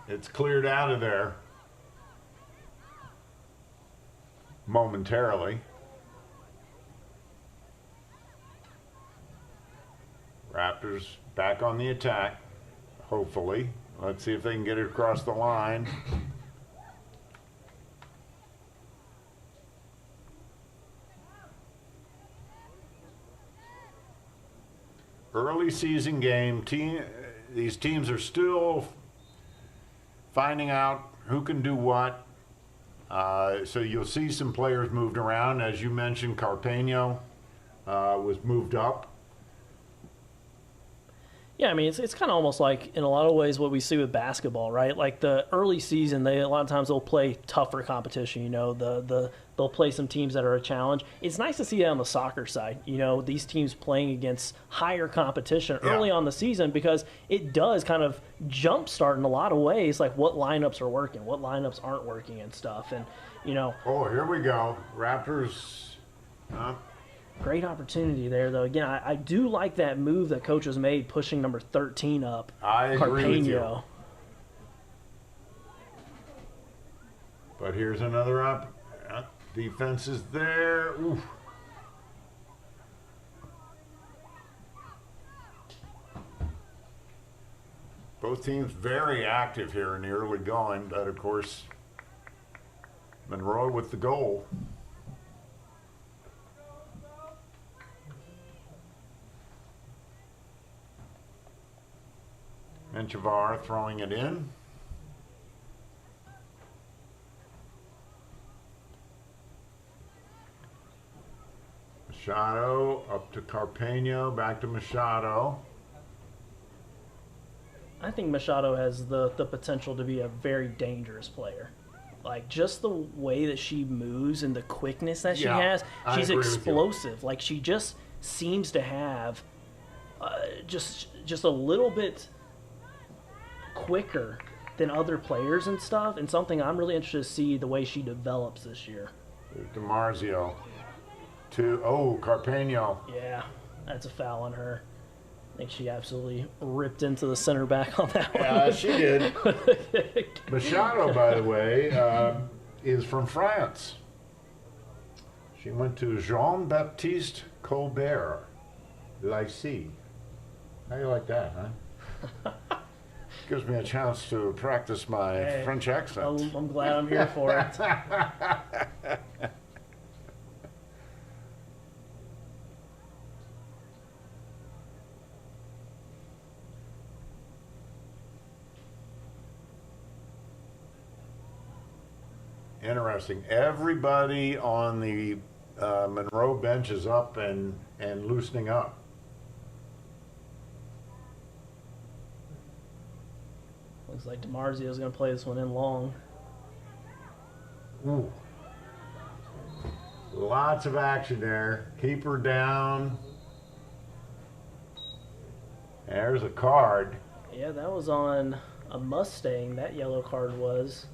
it's cleared out of there momentarily. Raptors back on the attack, hopefully. Let's see if they can get it across the line. Early season game, these teams are still finding out who can do what. So you'll see some players moved around. As you mentioned, Carpeño was moved up. Yeah, I mean, it's kind of almost like, in a lot of ways, what we see with basketball, right? Like the early season, a lot of times they'll play tougher competition. They'll play some teams that are a challenge. It's nice to see that on the soccer side. These teams playing against higher competition early on the season, because it does kind of jumpstart in a lot of ways, like what lineups are working, what lineups aren't working, and stuff. And Oh, here we go. Raptors. Great opportunity there, though. Again, I do like that move that coach has made, pushing number 13 up. I agree with you. Carpeño. But here's another up. Defense is there. Oof. Both teams very active here in the early going, but of course, Monroe with the goal. Menchavar throwing it in. Machado up to Carpeno, back to Machado. I think Machado has the potential to be a very dangerous player. Like, just the way that she moves and the quickness that she Yeah, has, I she's agree with you. explosive. Like, she just seems to have just a little bit quicker than other players and stuff, and something I'm really interested to see the way she develops this year. DiMarzio to, Carpeno. Yeah, that's a foul on her. I think she absolutely ripped into the center back on that one. Yeah, she did. Machado, by the way, is from France. She went to Jean-Baptiste Colbert Lycée. How do you like that, huh? Gives me a chance to practice my Hey, French accent. I'm glad I'm here for it. Interesting. Everybody on the Monroe bench is up and loosening up. Looks like DiMarzio's going to play this one in long. Ooh. Lots of action there. Keeper down. There's a card. Yeah, that was on a Mustang, that yellow card was.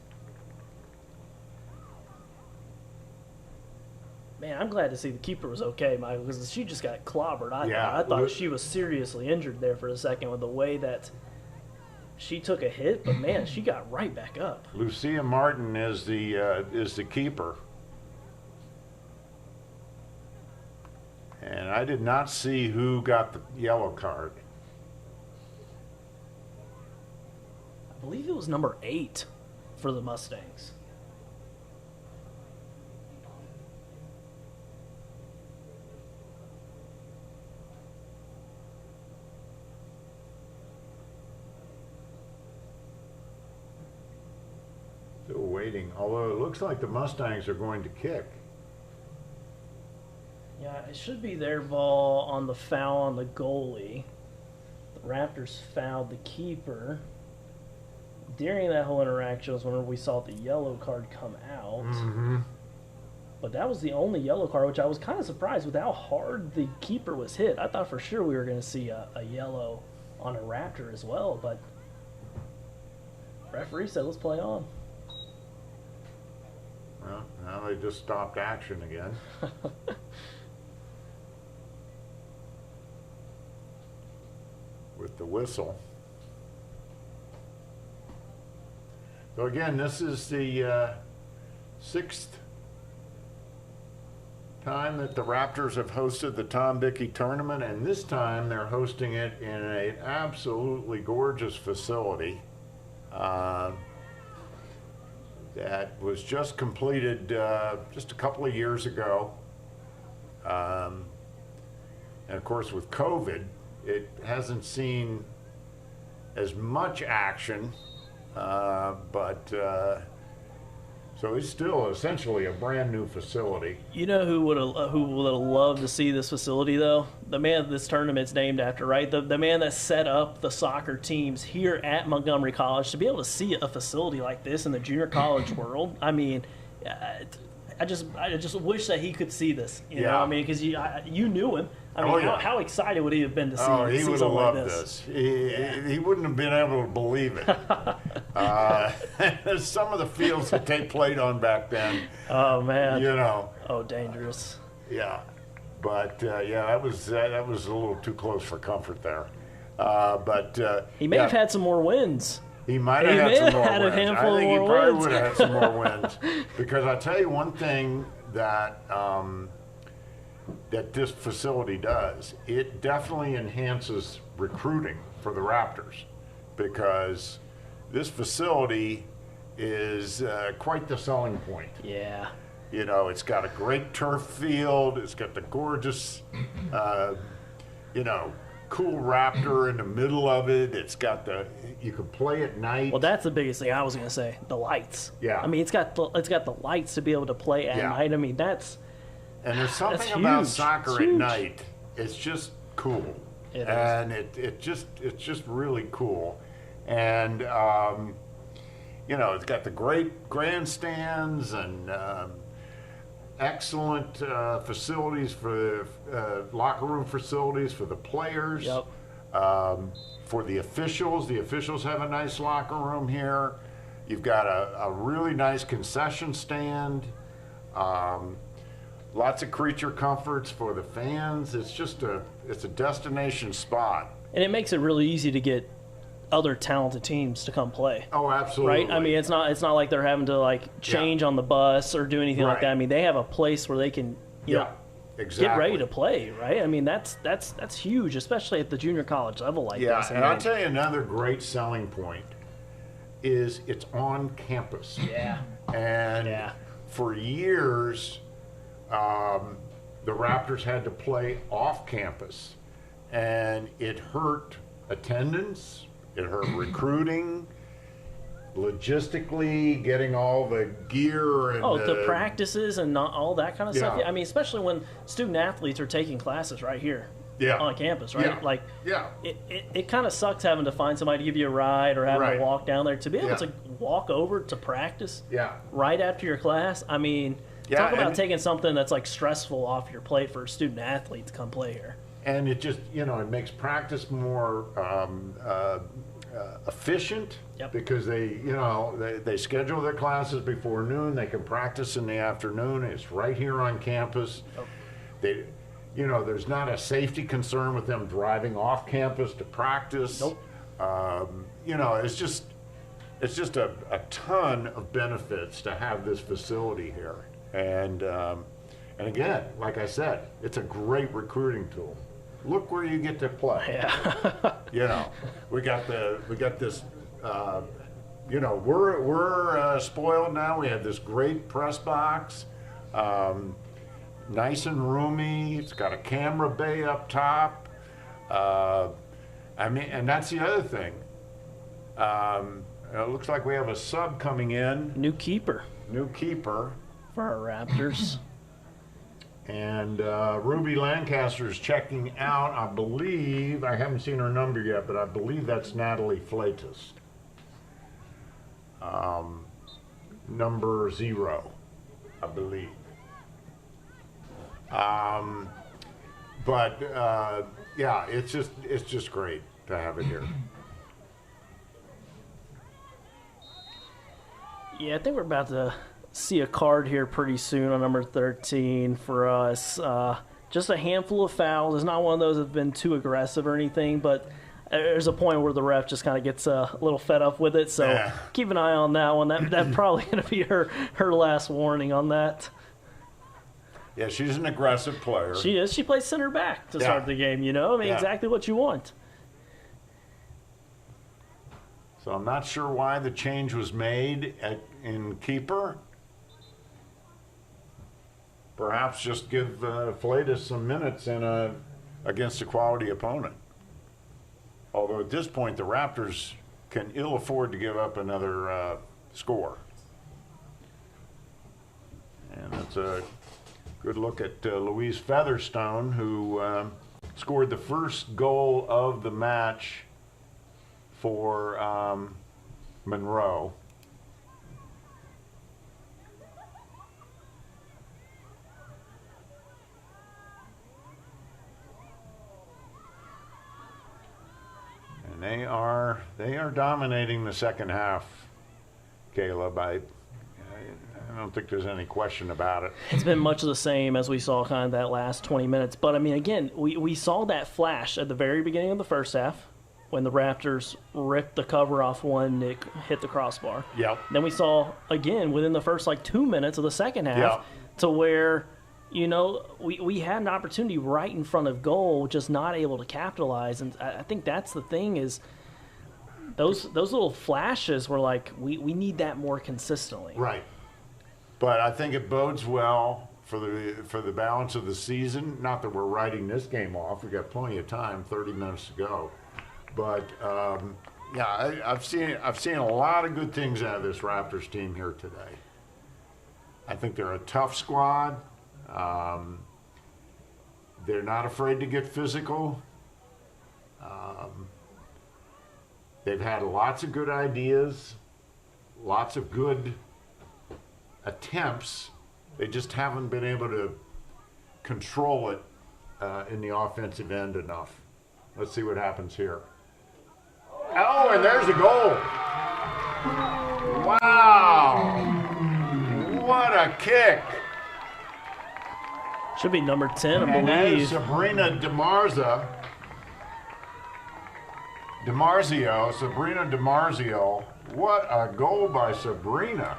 Man, I'm glad to see the keeper was okay, Michael, because she just got clobbered. I thought she was seriously injured there for a second with the way that she took a hit, but man, she got right back up. Lucia Martin is the keeper. And I did not see who got the yellow card. I believe it was number 8 for the Mustangs. Still waiting, although it looks like the Mustangs are going to kick. Yeah, it should be their ball on the foul on the goalie. The Raptors fouled the keeper. During that whole interaction was whenever we saw the yellow card come out. Mm-hmm. But that was the only yellow card, which I was kind of surprised with how hard the keeper was hit. I thought for sure we were going to see a yellow on a Raptor as well, but referee said let's play on. Well, now they just stopped action again. With the whistle. So again, this is the 6th time that the Raptors have hosted the Tom Bickey tournament, and this time they're hosting it in an absolutely gorgeous facility that was just completed just a couple of years ago. And of course, with COVID, it hasn't seen as much action, so it's still essentially a brand new facility. You know who would have loved to see this facility though? The man this tournament's named after, right? The man that set up the soccer teams here at Montgomery College. To be able to see a facility like this in the junior college world, I mean, I just wish that he could see this. You know what I mean? Because you knew him. I mean, how excited would he have been to see? Oh, he would have something loved like this? He wouldn't have been able to believe it. Some of the fields that they played on back then. Oh man. You know. Oh, dangerous. Yeah, but that was a little too close for comfort there. But he may have had some more wins. He might have had some more had a wins. handful I think of he more probably wins. would have had some more wins. Because I tell you one thing that that this facility does, it definitely enhances recruiting for the Raptors, because this facility is quite the selling point. Yeah. You know, it's got a great turf field. It's got the gorgeous, cool Raptor in the middle of it. It's got you can play at night. Well, that's the biggest thing I was gonna say. The lights. Yeah. I mean, it's got the lights to be able to play at night. I mean, that's And there's something That's about huge. soccer It's at huge. night. It's just cool. It is. And it's just really cool. And you know, it's got the great grandstands and excellent facilities for locker room facilities for the players. Yep. For the officials have a nice locker room here. You've got a really nice concession stand. Lots of creature comforts for the fans. It's just it's a destination spot. And it makes it really easy to get other talented teams to come play. Oh, absolutely. Right? I mean, it's not like they're having to like change on the bus or do anything like Right. that. I mean, they have a place where they can, you know, exactly. get ready to play, right? I mean, that's huge, especially at the junior college level like Yeah, this. and I'll tell you another great selling point is it's on campus. Yeah. And Yeah. for years, the Raptors had to play off campus, and it hurt attendance, it hurt recruiting, logistically getting all the gear and the practices and not all that kind of stuff. Yeah. I mean, especially when student athletes are taking classes right here Yeah. on campus, right? Yeah. Like, Yeah. it kind of sucks having to find somebody to give you a ride or having Right. to walk down there. To be able Yeah. to walk over to practice Yeah. right after your class, I mean, Yeah, talk about and- taking something that's like stressful off your plate for a student athlete to come play here. And it just, you know, it makes practice more efficient. Yep. Because they schedule their classes before noon. They can practice in the afternoon. It's right here on campus. They, you know, there's not a safety concern with them driving off campus to practice. Nope. You know, it's just a ton of benefits to have this facility here. And again, like I said, it's a great recruiting tool. Look where you get to play. Yeah. You know, we got this. You know, we're spoiled now. We have this great press box, nice and roomy. It's got a camera bay up top. I mean, and that's the other thing. It looks like we have a sub coming in, New keeper new keeper. for our Raptors. And Ruby Lancaster's checking out. I believe, I haven't seen her number yet, but I believe that's Natalie Flatus. Number 0, I believe. But yeah, it's just great to have it here. Yeah, I think we're about to see a card here pretty soon on number 13 for us. Just a handful of fouls. It's not one of those that have been too aggressive or anything, but there's a point where the ref just kind of gets a little fed up with it. So Yeah. keep an eye on that one. That's probably going to be her last warning on that. Yeah, she's an aggressive player. She is. She plays center back to Yeah. start the game, you know? I mean, Yeah. exactly what you want. So I'm not sure why the change was made in keeper. Perhaps just give Flatus some minutes against a quality opponent. Although at this point, the Raptors can ill afford to give up another score. And that's a good look at Louise Featherstone, who scored the first goal of the match for Monroe. And they are dominating the second half, Caleb. I don't think there's any question about it. It's been much of the same as we saw kind of that last 20 minutes. But, I mean, again, we saw that flash at the very beginning of the first half when the Raptors ripped the cover off one, it hit the crossbar. Yep. Then we saw, again, within the first, 2 minutes of the second half, Yeah. to where, you know, we had an opportunity right in front of goal, just not able to capitalize. And I think that's the thing is those little flashes were like, we need that more consistently. Right. But I think it bodes well for the balance of the season. Not that we're writing this game off. We've got plenty of time, 30 minutes to go. But yeah, I've seen a lot of good things out of this Raptors team here today. I think they're a tough squad. They're not afraid to get physical. They've had lots of good ideas, lots of good attempts. They just haven't been able to control it in the offensive end enough. Let's see what happens here. Oh, and there's a goal. Wow. What a kick. Should be number 10, I And that is believe. Sabrina DiMarzio. What a goal by Sabrina.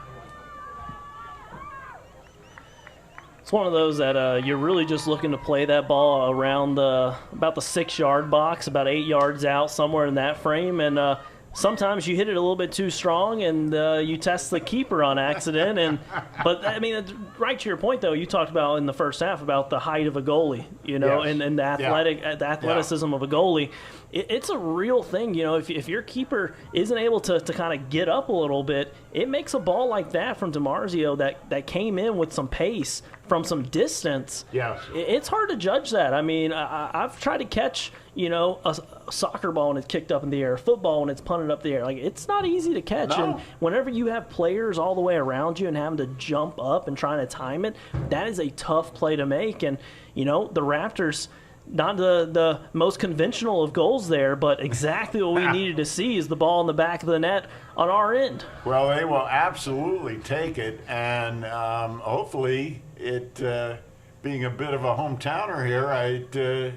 It's one of those that you're really just looking to play that ball around about the 6-yard box, about 8 yards out, somewhere in that frame. And sometimes you hit it a little bit too strong, and you test the keeper on accident. But I mean, right to your point though, you talked about in the first half about the height of a goalie, you know, Yes. and the athleticism of a goalie. It's a real thing, you know. If your keeper isn't able to kind of get up a little bit, it makes a ball like that from DiMarzio that came in with some pace from some distance. Yes. It's hard to judge that. I mean, I've tried to catch, you know, a soccer ball when it's kicked up in the air, football when it's punted up in the air. Like, it's not easy to catch. No. And whenever you have players all the way around you and having to jump up and trying to time it, that is a tough play to make. And, you know, the Raptors, not the most conventional of goals there, but exactly what we needed to see is the ball in the back of the net on our end. Well, they will absolutely take it, and hopefully it, being a bit of a hometowner here,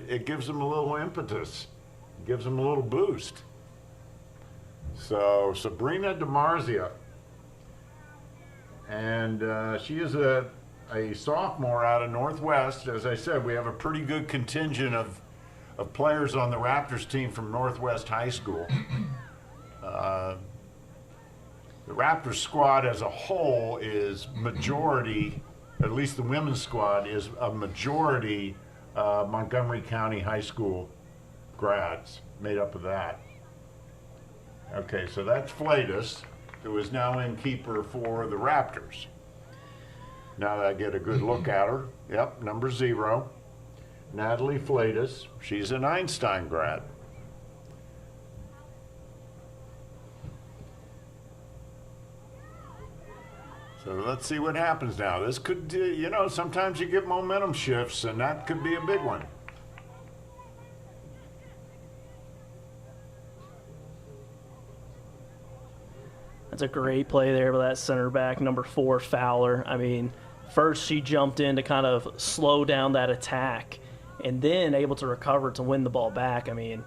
it gives them a little impetus, gives them a little boost. So Sabrina DiMarzio, and she is a sophomore out of Northwest. As I said, we have a pretty good contingent of players on the Raptors team from Northwest High School. The Raptors squad as a whole is majority, at least the women's squad is a majority Montgomery County High School grads made up of that. Okay, so that's Flatus, who is now in keeper for the Raptors. Now that I get a good look at her, yep, number 0, Natalie Flatus. She's an Einstein grad. So let's see what happens now. This could, you know, sometimes you get momentum shifts, and that could be a big one. That's a great play there by that center back, number 4, Fowler. I mean, first she jumped in to kind of slow down that attack, and then able to recover to win the ball back. I mean,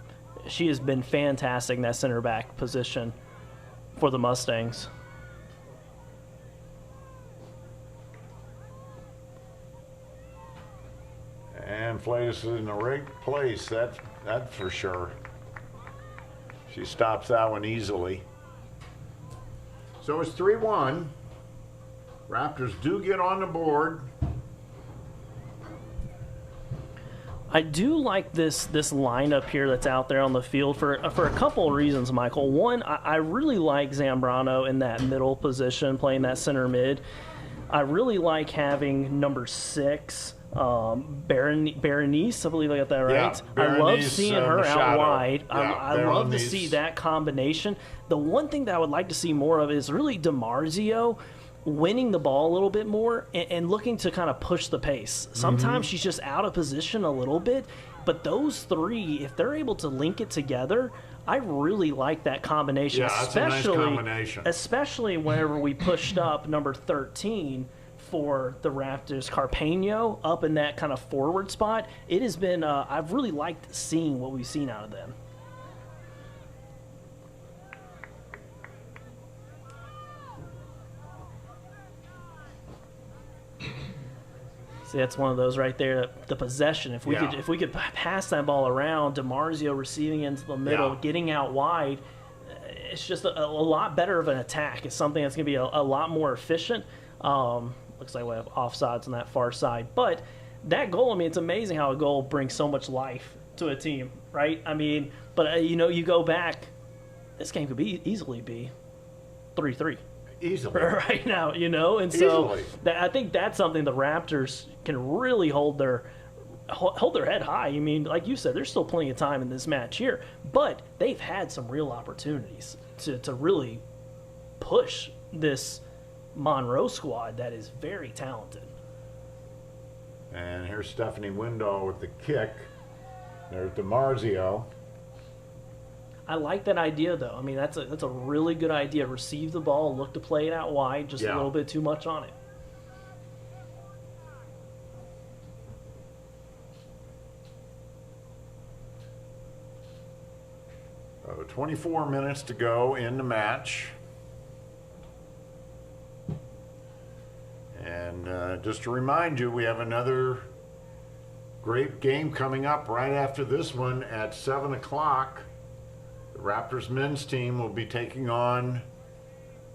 she has been fantastic in that center back position for the Mustangs. And Flatus is in the right place, that's for sure. She stops that one easily. So it's 3-1. Raptors do get on the board. I do like this lineup here that's out there on the field for a couple of reasons, Michael. One, I really like Zambrano in that middle position, playing that center mid. I really like having number 6, Berenice, I believe I got that right. Yeah, I love Berenice, seeing her out Machado. wide. Yeah, I love to Berenice. see that combination. The one thing that I would like to see more of is really DiMarzio winning the ball a little bit more and looking to kind of push the pace. Sometimes she's just out of position a little bit, but those three, if they're able to link it together, I really like that combination. Yeah, that's a nice combination. Especially whenever we pushed up number 13 for the Raptors, Carpeño, up in that kind of forward spot. It has been, I've really liked seeing what we've seen out of them. See, that's one of those right there. The possession. If we could pass that ball around, DiMarzio receiving into the middle, Yeah. getting out wide, it's just a lot better of an attack. It's something that's going to be a lot more efficient. Looks like we have offsides on that far side, but that goal. I mean, it's amazing how a goal brings so much life to a team, right? I mean, but you know, you go back, this game could easily be 3-3. Easily. right now, you know, and so Easily. I think that's something the Raptors can really hold their head high. I mean, like you said, there's still plenty of time in this match here, but they've had some real opportunities to really push this Monroe squad that is very talented. And here's Stephanie Windahl with the kick. There's DiMarzio. I like that idea, though. I mean, that's a really good idea. Receive the ball, look to play it out wide, just Yeah. a little bit too much on it. So 24 minutes to go in the match. And just to remind you, we have another great game coming up right after this one at 7 o'clock. The Raptors men's team will be taking on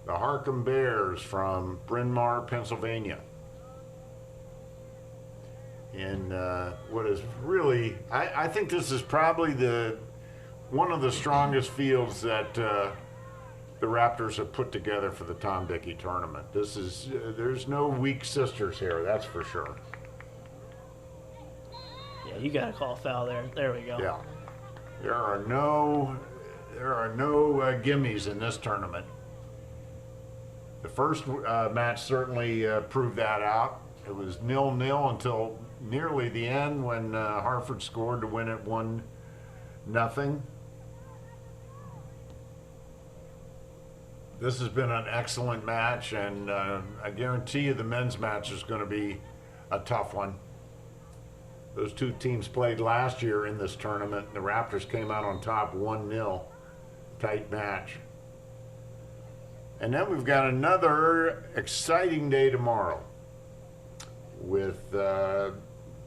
the Harkham Bears from Bryn Mawr, Pennsylvania. In what is really, I think this is probably one of the strongest fields that the Raptors have put together for the Tom Dickey tournament. This is, there's no weak sisters here, that's for sure. Yeah, you got to call foul there. There we go. Yeah. There are no gimmies in this tournament. The first match certainly proved that out. It was 0-0 until nearly the end when Hartford scored to win it 1-0. This has been an excellent match, and I guarantee you the men's match is going to be a tough one. Those two teams played last year in this tournament, and the Raptors came out on top 1-0. Tight match. And then we've got another exciting day tomorrow with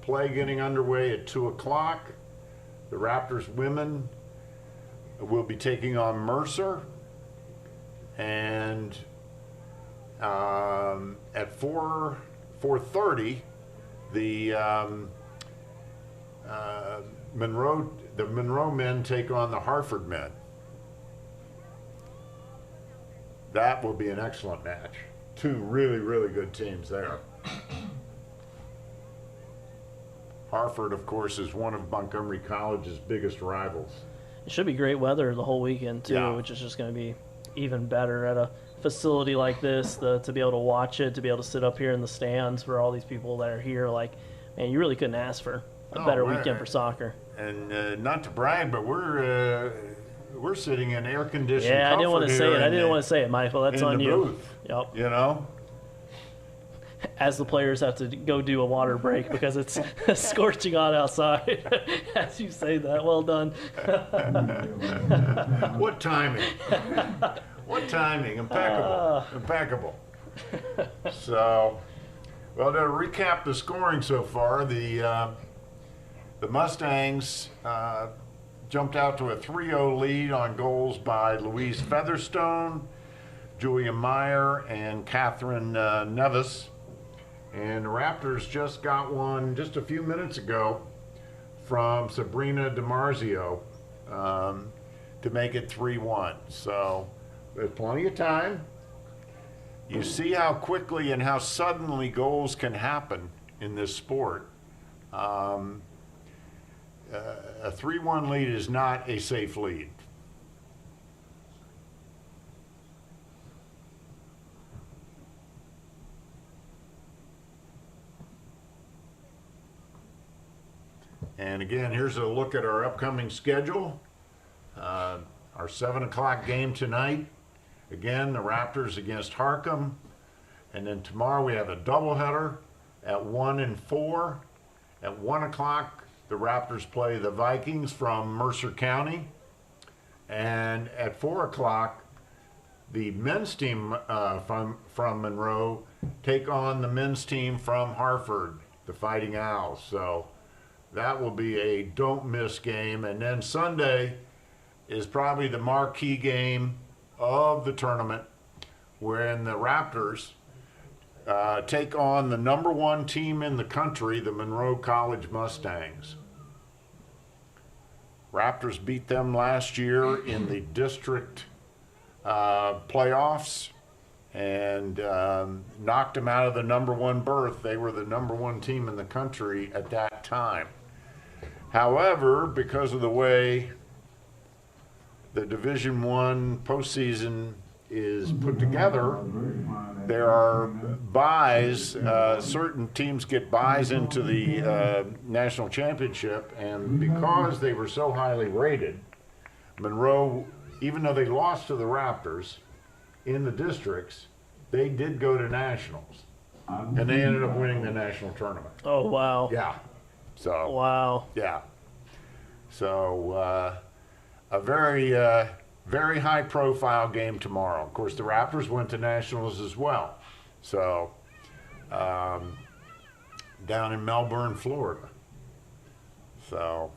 play getting underway at 2 o'clock. The Raptors women will be taking on Mercer. And at 4:30, the Monroe men take on the Hartford men. That will be an excellent match. Two really, really good teams there. Hartford, of course, is one of Montgomery College's biggest rivals. It should be great weather the whole weekend, too, Yeah. which is just going to be even better at a facility like this, to be able to watch it, to be able to sit up here in the stands for all these people that are here. Like, man, you really couldn't ask for a better weekend for soccer. And not to brag, but we're sitting in air-conditioned Yeah, I didn't want to comfort say here it. I in didn't the- want to say it, Michael. That's in on the you. booth. Yep. You know? As the players have to go do a water break because it's scorching hot outside. As you say that, well done. What timing? What timing? Impeccable. Impeccable. So, well, to recap the scoring so far, the Mustangs jumped out to a 3-0 lead on goals by Louise Featherstone, Julia Meyer, and Catherine Nevis. And the Raptors just got one just a few minutes ago from Sabrina DiMarzio to make it 3-1. So there's plenty of time. You see how quickly and how suddenly goals can happen in this sport. A 3-1 lead is not a safe lead. And again, here's a look at our upcoming schedule. Our 7 o'clock game tonight. Again, the Raptors against Harkham. And then tomorrow we have a doubleheader at 1 and 4. At 1 o'clock, the Raptors play the Vikings from Mercer County. And at 4 o'clock, the men's team from Monroe take on the men's team from Hartford, the Fighting Owls. So that will be a don't miss game. And then Sunday is probably the marquee game of the tournament, when the Raptors take on the #1 team in the country, the Monroe College Mustangs. Raptors beat them last year in the district playoffs, and knocked them out of the #1 berth. They were the #1 team in the country at that time. However, because of the way the Division I postseason is put together, there are buys. Certain teams get buys into the national championship, and because they were so highly rated, Monroe, even though they lost to the Raptors in the districts, they did go to nationals, and they ended up winning the national tournament. Oh, wow. Yeah. So. Wow. Yeah. So a very, very high-profile game tomorrow. Of course, the Raptors went to nationals as well. So down in Melbourne, Florida. So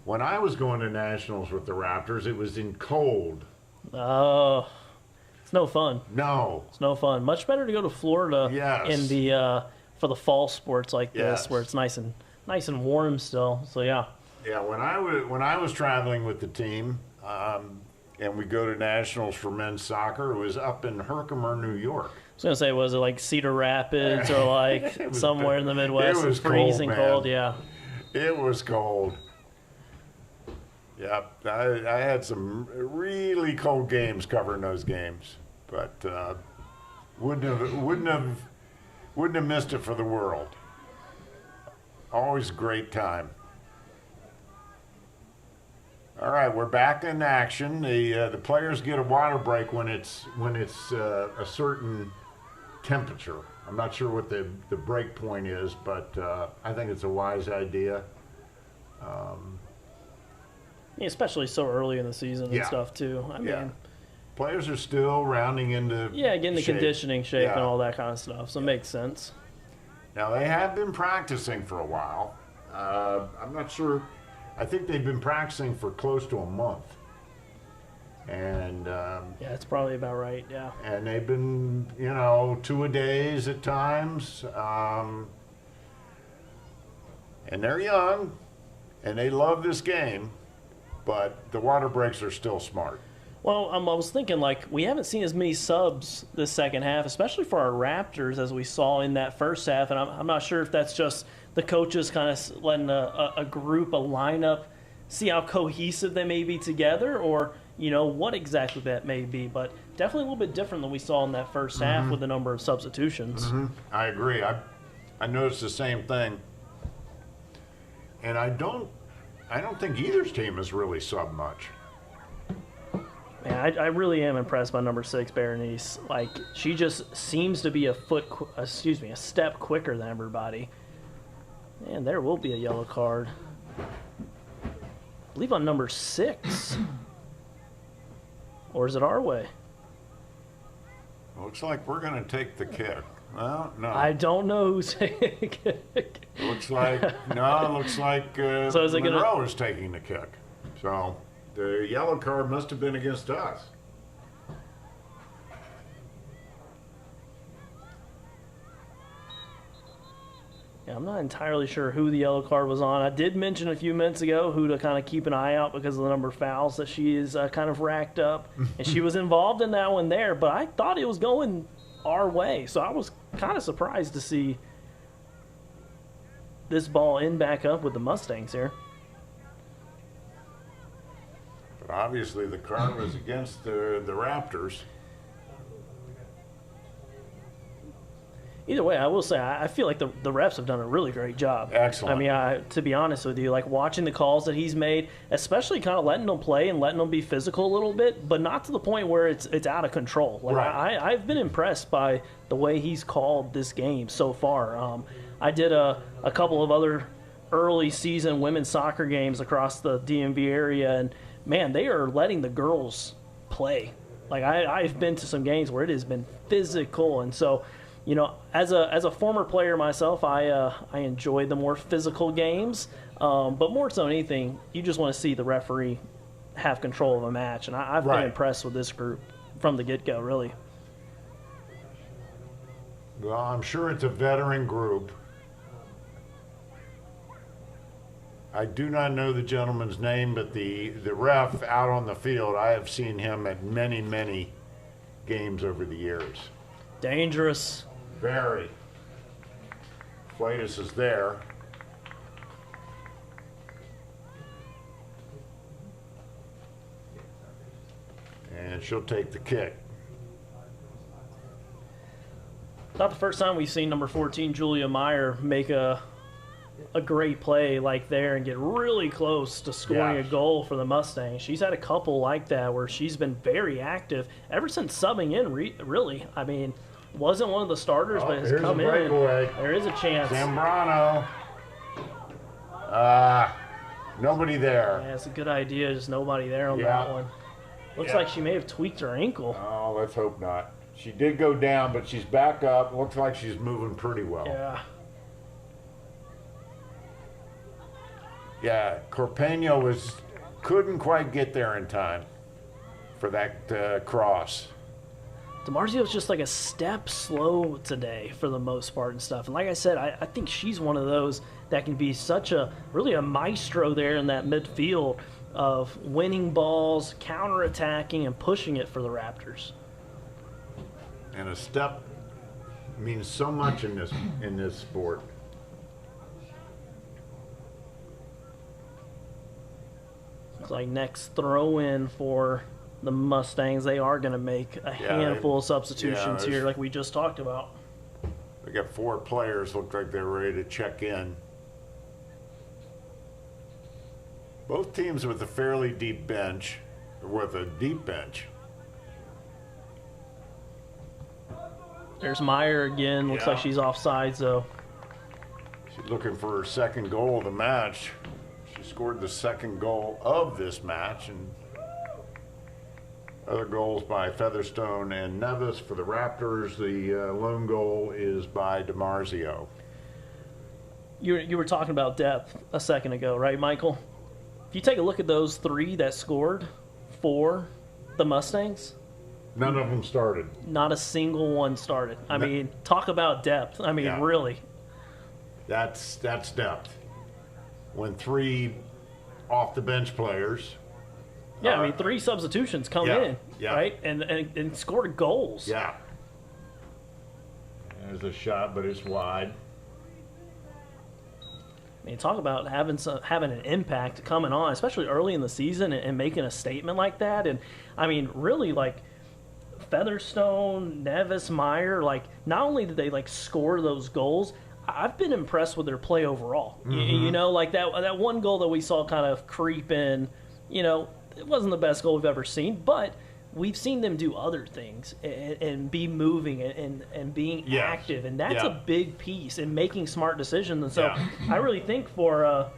when I was going to nationals with the Raptors, it was in cold. Oh, it's no fun. No. It's no fun. Much better to go to Florida Yes. in the for the fall sports like this, Yes. where it's nice and warm still. So yeah. Yeah, when I was traveling with the team, and we go to nationals for men's soccer, it was up in Herkimer, New York. I was gonna say, was it like Cedar Rapids or like It was somewhere in the Midwest? it was Freezing cold, man. cold. Yeah. It was cold. Yep, I had some really cold games covering those games, but wouldn't have missed it for the world. Always a great time. All right, we're back in action. The players get a water break when it's a certain temperature. I'm not sure what the break point is, but I think it's a wise idea. Yeah, especially so early in the season and Yeah. stuff too. I Yeah. mean, Players are still rounding into getting the shape. conditioning shape Yeah. and all that kind of stuff. So it makes sense. Now they have been practicing for a while. I'm not sure. I think they've been practicing for close to a month, and Yeah, it's probably about right. Yeah. and they've been 2-a-days at times, and they're young, and they love this game, but the water breaks are still smart. Well, I was thinking, like, we haven't seen as many subs this second half, especially for our Raptors, as we saw in that first half. And I'm not sure if that's just the coaches kind of letting a group, a lineup, see how cohesive they may be together, or, what exactly that may be. But definitely a little bit different than we saw in that first half with the number of substitutions. I agree. I noticed the same thing, and I don't think either team has really subbed much. Yeah, I really am impressed by number 6, Berenice. Like, she just seems to be a step quicker than everybody. And there will be a yellow card. I believe on number 6. Or is it our way? Looks like we're going to take the kick. Well, no. I don't know who's taking it. Looks like So is it gonna- Monroe is taking the kick. So the yellow card must have been against us. Yeah, I'm not entirely sure who the yellow card was on. I did mention a few minutes ago who to kind of keep an eye out because of the number of fouls that she is kind of racked up. And she was involved in that one there, but I thought it was going our way. So I was kind of surprised to see this ball end back up with the Mustangs here. But obviously the card was against the Raptors. Either way, I will say I feel like the refs have done a really great job. Excellent. I mean, to be honest with you, like watching the calls that he's made, especially kind of letting them play and letting them be physical a little bit, but not to the point where it's out of control. Like Right. I've been impressed by the way he's called this game so far. I did a couple of other early season women's soccer games across the DMV area, and man, they are letting the girls play. Like I've been to some games where it has been physical, and so. As a former player myself, I enjoy the more physical games, but more so than anything, you just want to see the referee have control of a match, and I've Right. been impressed with this group from the get-go, really. Well, I'm sure it's a veteran group. I do not know the gentleman's name, but the ref out on the field, I have seen him at many games over the years. Dangerous. Very. Flatus is there. And she'll take the kick. Not the first time we've seen number 14, Julia Meyer, make a great play like there and get really close to scoring Yeah. a goal for the Mustangs. She's had a couple like that where she's been very active ever since subbing in, really. I mean, wasn't one of the starters, but has here's come a in. breakaway. There is a chance. Zambrano. Nobody there. Yeah, it's a good idea. Just nobody there on Yeah. that one. Looks Yeah. like she may have tweaked her ankle. Oh, let's hope not. She did go down, but she's back up. Looks like she's moving pretty well. Yeah. Yeah, Corpeño couldn't quite get there in time for that cross. DiMarzio's just like a step slow today for the most part and stuff. And like I said, I think she's one of those that can be really a maestro there in that midfield of winning balls, counterattacking, and pushing it for the Raptors. And a step means so much in this sport. Looks like next throw in for the Mustangs, they are going to make a handful of substitutions here like we just talked about. They got 4 players, look like they're ready to check in. Both teams with a fairly deep bench, or with a deep bench. There's Meyer again. Looks Yeah. like she's offsides, though. She's looking for her second goal of the match. She scored the second goal of this match, and other goals by Featherstone and Nevis for the Raptors. The lone goal is by DiMarzio. You were talking about depth a second ago, right, Michael? If you take a look at those 3 that scored for the Mustangs, None of them started. not a single one started. I mean, talk about depth. I mean, Yeah. really. That's depth. When 3 off the bench players. Yeah, I mean, 3 substitutions come Yeah, in, yeah. right, and scored goals. Yeah. There's a shot, but it's wide. I mean, talk about having an impact coming on, especially early in the season, and making a statement like that. And I mean, really, like Featherstone, Nevis, Meyer, like not only did they like score those goals, I've been impressed with their play overall. You know, like that one goal that we saw kind of creep in. You know, it wasn't the best goal we've ever seen, but we've seen them do other things and be moving and being Yes. active, and that's Yeah. a big piece in making smart decisions. And so Yeah. I really think for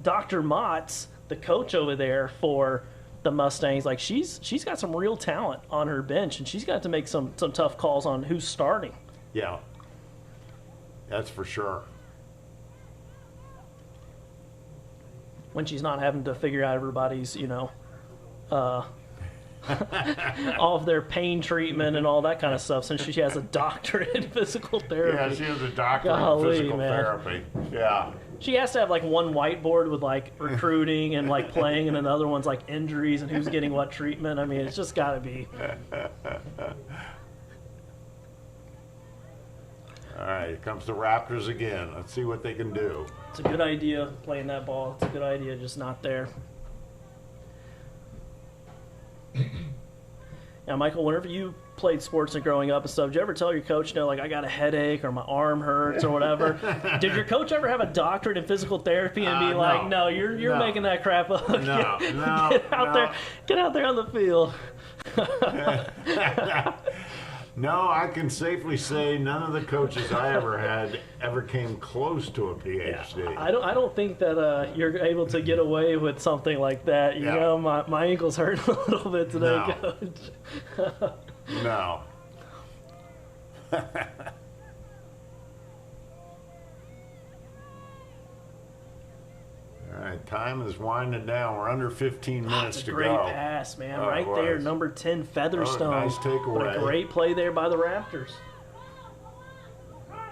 Dr. Motts, the coach over there for the Mustangs, like she's got some real talent on her bench, and she's got to make some tough calls on who's starting. Yeah. That's for sure. When she's not having to figure out everybody's, all of their pain treatment and all that kind of stuff, since she has a doctorate in physical therapy. Yeah, she has a doctorate Golly, in physical man. therapy. Yeah. She has to have like one whiteboard with like recruiting and like playing, and another one's like injuries and who's getting what treatment. I mean, it's just got to be. All right, here comes the Raptors again. Let's see what they can do. It's a good idea playing that ball. It's a good idea, just not there. Now, Michael, whenever you played sports and growing up and stuff, did you ever tell your coach, like I got a headache or my arm hurts or whatever? Did your coach ever have a doctorate in physical therapy and be like, no. no, you're No. making that crap up. No, Get out there on the field. No, I can safely say none of the coaches I ever had ever came close to a PhD. I don't think that you're able to get away with something like that. You Yeah. know, my ankle's hurting a little bit today, No. Coach. No. All right, time is winding down. We're under 15 minutes It's a to great go. pass, man. Oh, right it there, was. number 10, Featherstone. Oh, nice takeaway. What a great play there by the Raptors.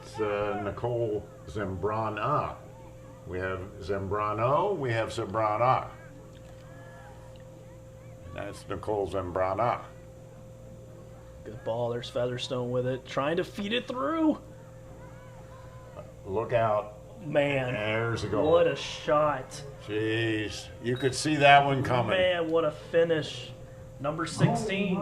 It's Nicole Zambrana. We have Zambrano. We have Zambrana. That's Nicole Zambrana. good ball. There's Featherstone with it, trying to feed it through. Look out. Man, There's a goal. what a shot. Jeez. You could see that one coming. Man, what a finish. Number 16.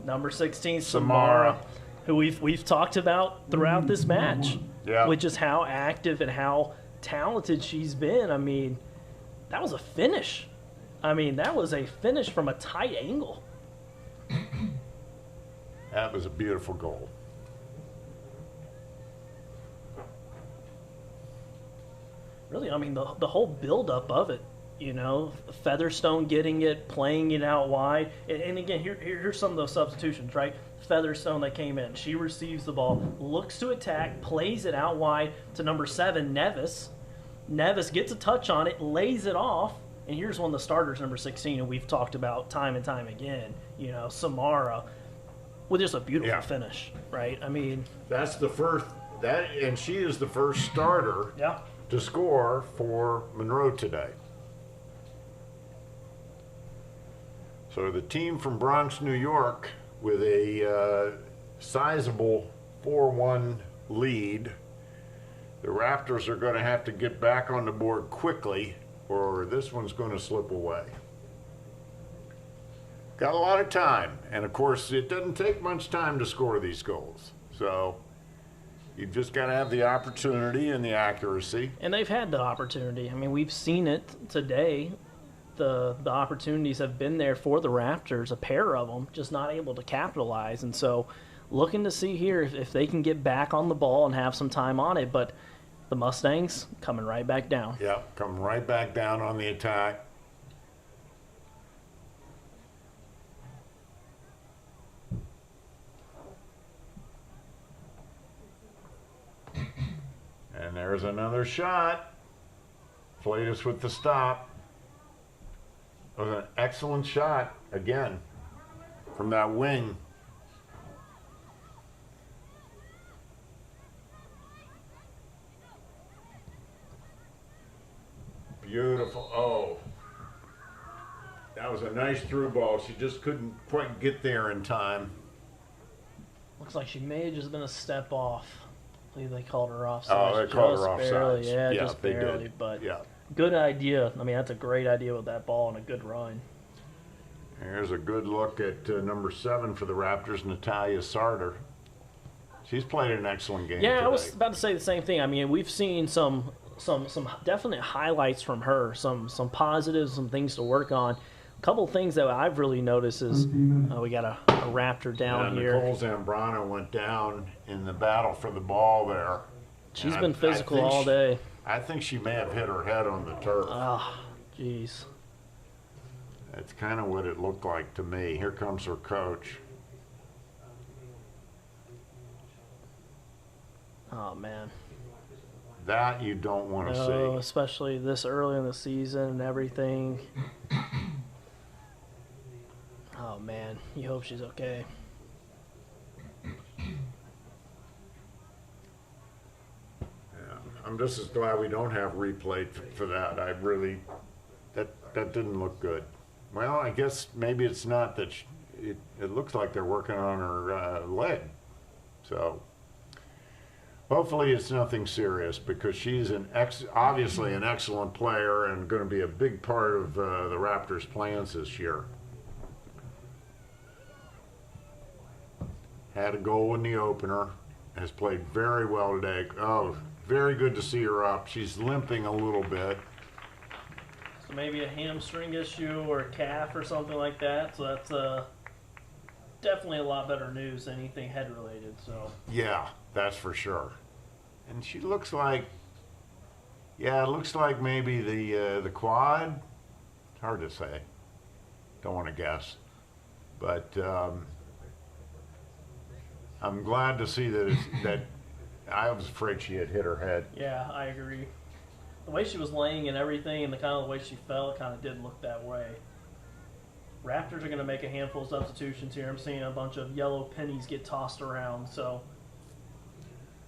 Number 16, Samara. Samara, who we've talked about throughout this match. Yeah. With just how active and how talented she's been. I mean, that was a finish. I mean, that was a finish from a tight angle. That was a beautiful goal. Really, I mean, the whole buildup of it, you know, Featherstone getting it, playing it out wide. And again, here's some of those substitutions, right? Featherstone that came in. She receives the ball, looks to attack, plays it out wide to number 7, Nevis. Nevis gets a touch on it, lays it off, and here's one of the starters, number 16, and we've talked about time and time again, you know, Samara, with just a beautiful finish, right? I mean, That's the first, and she is the first starter yeah. to score for Monroe today. So the team from Bronx, New York, with a sizable 4-1 lead. The Raptors are going to have to get back on the board quickly, or this one's going to slip away. Got a lot of time, and of course, it doesn't take much time to score these goals. So you've just got to have the opportunity and the accuracy. And they've had the opportunity. I mean, we've seen it today. The opportunities have been there for the Raptors, a pair of them, just not able to capitalize. And so looking to see here if they can get back on the ball and have some time on it. But the Mustangs coming right back down. Yep, come right back down on the attack. And there's another shot. Flatus with the stop. It was an excellent shot, again, from that wing. Beautiful. Oh. That was a nice through ball. She just couldn't quite get there in time. Looks like she may have just been a step off. I believe they called her off. Oh, they called her barely, offsides. yeah, Yeah, just they barely. did. But Yeah. good idea. I mean, that's a great idea with that ball and a good run. Here's a good look at number 7 for the Raptors, Natalia Sarter. She's played an excellent game Yeah, today. I was about to say the same thing. I mean, we've seen some definite highlights from her, some positives, some things to work on. A couple things that I've really noticed is we got a Raptor down here. Nicole Zambrano went down in the battle for the ball there. She's And been I physical think all day. I think she may have hit her head on the turf. Ah, jeez. That's kind of what it looked like to me. Here comes her coach. Oh man. That you don't want to No, see. especially this early in the season and everything. Oh man, you hope she's okay. I'm just as glad we don't have replay for that. I really, that didn't look good. Well, I guess maybe it's not that it looks like they're working on her leg. So hopefully it's nothing serious, because she's obviously an excellent player and going to be a big part of the Raptors' plans this year. Had a goal in the opener, has played very well today. Oh, very good to see her up. She's limping a little bit. So maybe a hamstring issue or a calf or something like that. So that's definitely a lot better news than anything head related. So Yeah, that's for sure. And she looks like, yeah, it looks like maybe the quad. It's hard to say. Don't want to guess. But I'm glad to see that I was afraid she had hit her head. yeah, I agree. The way she was laying and everything, and the kind of the way she fell, kind of did look that way. Raptors are going to make a handful of substitutions here. I'm seeing a bunch of yellow pennies get tossed around, so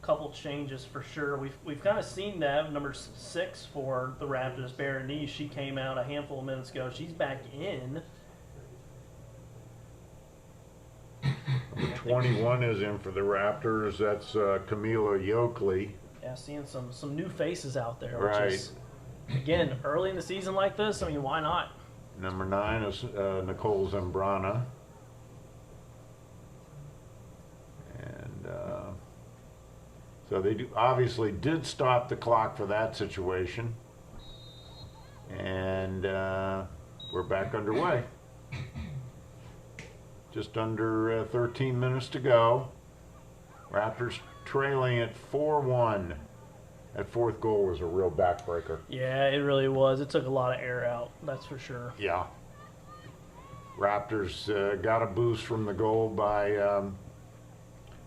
a couple changes for sure. We've kind of seen that. Number 6 for the Raptors, Berenice, she came out a handful of minutes ago. She's back in. 21 is in for the Raptors. That's Camila Yokley. Yeah, seeing some new faces out there. Right. Which is, again, early in the season like this, I mean, why not? Number 9 is Nicole Zambrana. And so they obviously did stop the clock for that situation. And we're back underway. Just under 13 minutes to go. Raptors trailing at 4-1. That fourth goal was a real backbreaker. Yeah, it really was. It took a lot of air out, that's for sure. Yeah. Raptors got a boost from the goal by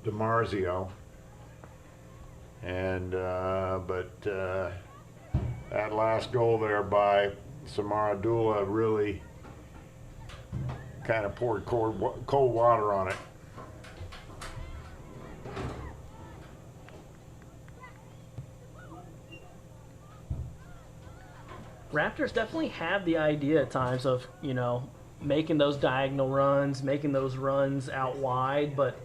DiMarzio. And but that last goal there by Samara Dula really kind of poured cold water on it. Raptors definitely have the idea at times of, you know, making those diagonal runs, making those runs out wide, but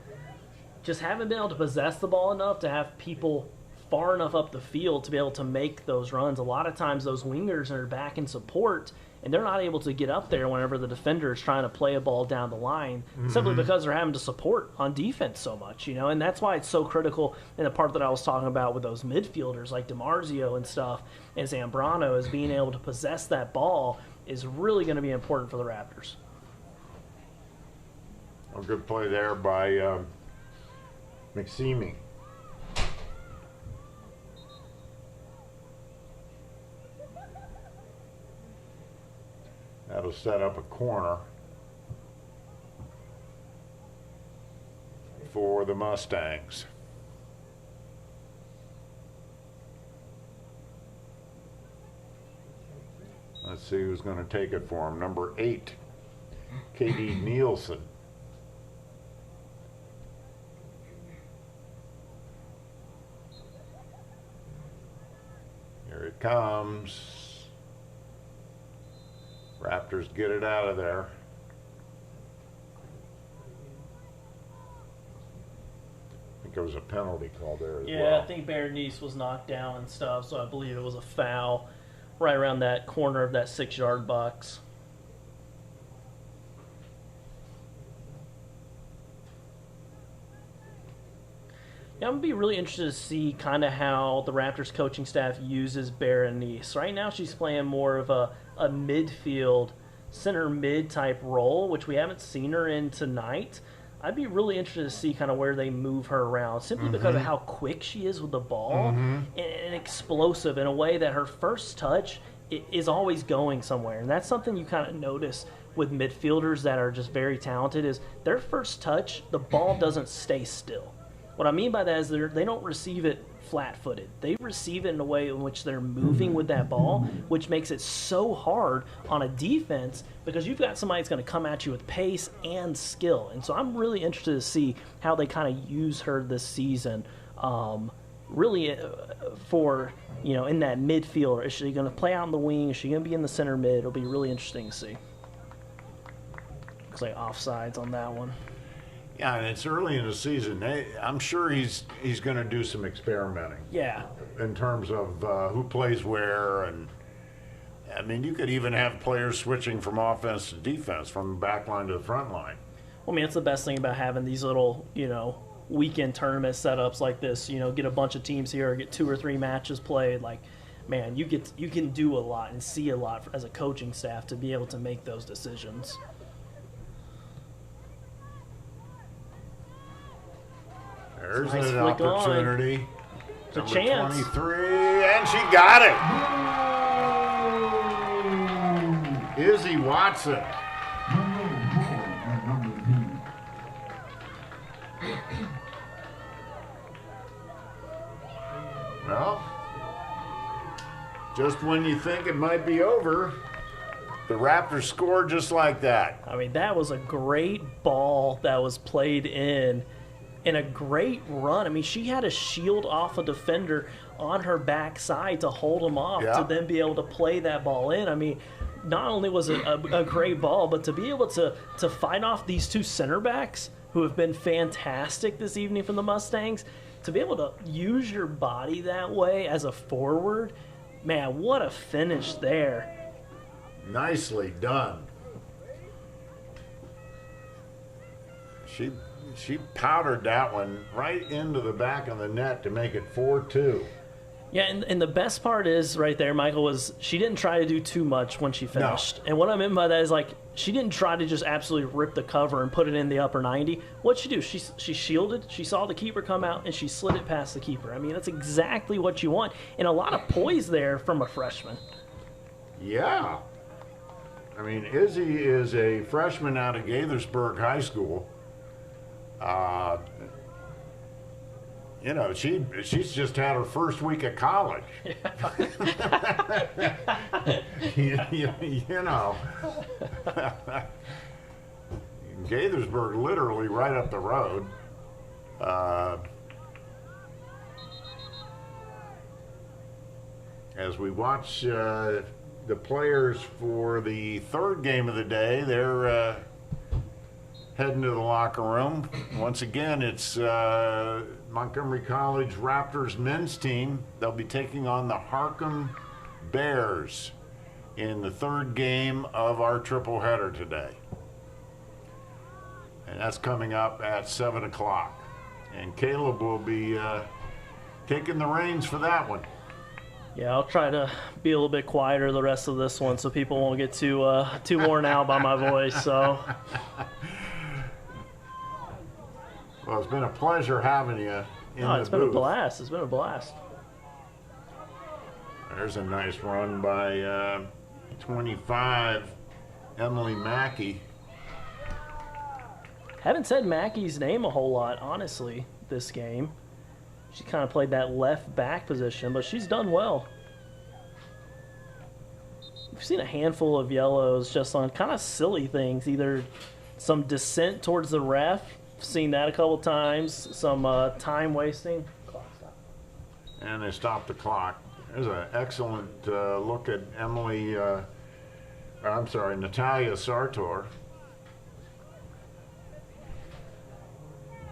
just haven't been able to possess the ball enough to have people far enough up the field to be able to make those runs. A lot of times those wingers are back in support, and they're not able to get up there whenever the defender is trying to play a ball down the line, simply because they're having to support on defense so much, you know, and that's why it's so critical in the part that I was talking about with those midfielders like DiMarzio and stuff, and Zambrano, is being able to possess that ball is really going to be important for the Raptors. A good play there by McSeamy. That'll set up a corner for the Mustangs. Let's see who's going to take it for him. Number 8, Katie Nielsen. Here it comes. Raptors get it out of there. I think there was a penalty call there as well. Yeah, I think Berenice was knocked down and stuff, so I believe it was a foul right around that corner of that 6-yard box. Yeah, I'm going to be really interested to see kind of how the Raptors coaching staff uses Berenice. Right now she's playing more of a midfield, center mid type role, which we haven't seen her in tonight. I'd be really interested to see kind of where they move her around, simply because of how quick she is with the ball and explosive in a way that her first touch is always going somewhere. And that's something you kind of notice with midfielders that are just very talented, is their first touch, the ball doesn't stay still. What I mean by that is they don't receive it flat-footed. They receive it in a way in which they're moving with that ball, which makes it so hard on a defense because you've got somebody that's going to come at you with pace and skill. And so I'm really interested to see how they kind of use her this season, really for, you know, in that midfield. Is she going to play out in the wing? Is she going to be in the center mid? It'll be really interesting to see. Looks like offsides on that one. Yeah, and it's early in the season. I'm sure he's going to do some experimenting. Yeah. In terms of who plays where, and I mean, you could even have players switching from offense to defense, from the back line to the front line. Well, I mean, that's the best thing about having these little, you know, weekend tournament setups like this. You know, get a bunch of teams here, get 2 or 3 matches played. Like, man, you can do a lot and see a lot as a coaching staff to be able to make those decisions. There's Nice an flick on. opportunity. It's a Number chance. 23, and she got it. Izzy Watson. Well, just when you think it might be over, the Raptors scored just like that. I mean, that was a great ball that was played in a great run. I mean, she had a shield off a defender on her backside to hold him off, Yeah. to then be able to play that ball in. I mean, not only was it a great ball, but to be able to fight off these two center backs who have been fantastic this evening from the Mustangs, to be able to use your body that way as a forward, man, what a finish there. Nicely done. She powdered that one right into the back of the net to make it 4-2. Yeah, and the best part is right there, Michael, was she didn't try to do too much when she finished. And what I meant by that is, like, she didn't try to just absolutely rip the cover and put it in the upper 90. What'd she do? She shielded, she saw the keeper come out, and she slid it past the keeper. I mean, that's exactly what you want. And a lot of poise there from a freshman. Yeah. I mean, Izzy is a freshman out of Gaithersburg High School. You know, she's just had her first week at college. you know. Gaithersburg, literally right up the road. As we watch the players for the third game of the day, they're heading to the locker room. Once again, it's Montgomery College Raptors men's team. They'll be taking on the Harcum Bears in the third game of our triple header today. And that's coming up at 7 o'clock. And Caleb will be taking the reins for that one. Yeah, I'll try to be a little bit quieter the rest of this one so people won't get too worn out by my voice. So. Well, it's been a pleasure having you in Oh, it's the been booth. a blast. It's been a blast. There's a nice run by 25, Emily Mackey. Haven't said Mackey's name a whole lot, honestly, this game. She kind of played that left back position, but she's done well. We've seen a handful of yellows just on kind of silly things, either some dissent towards the ref, seen that a couple times, some time wasting. And they stopped the clock. There's an excellent look at Natalia Sartor.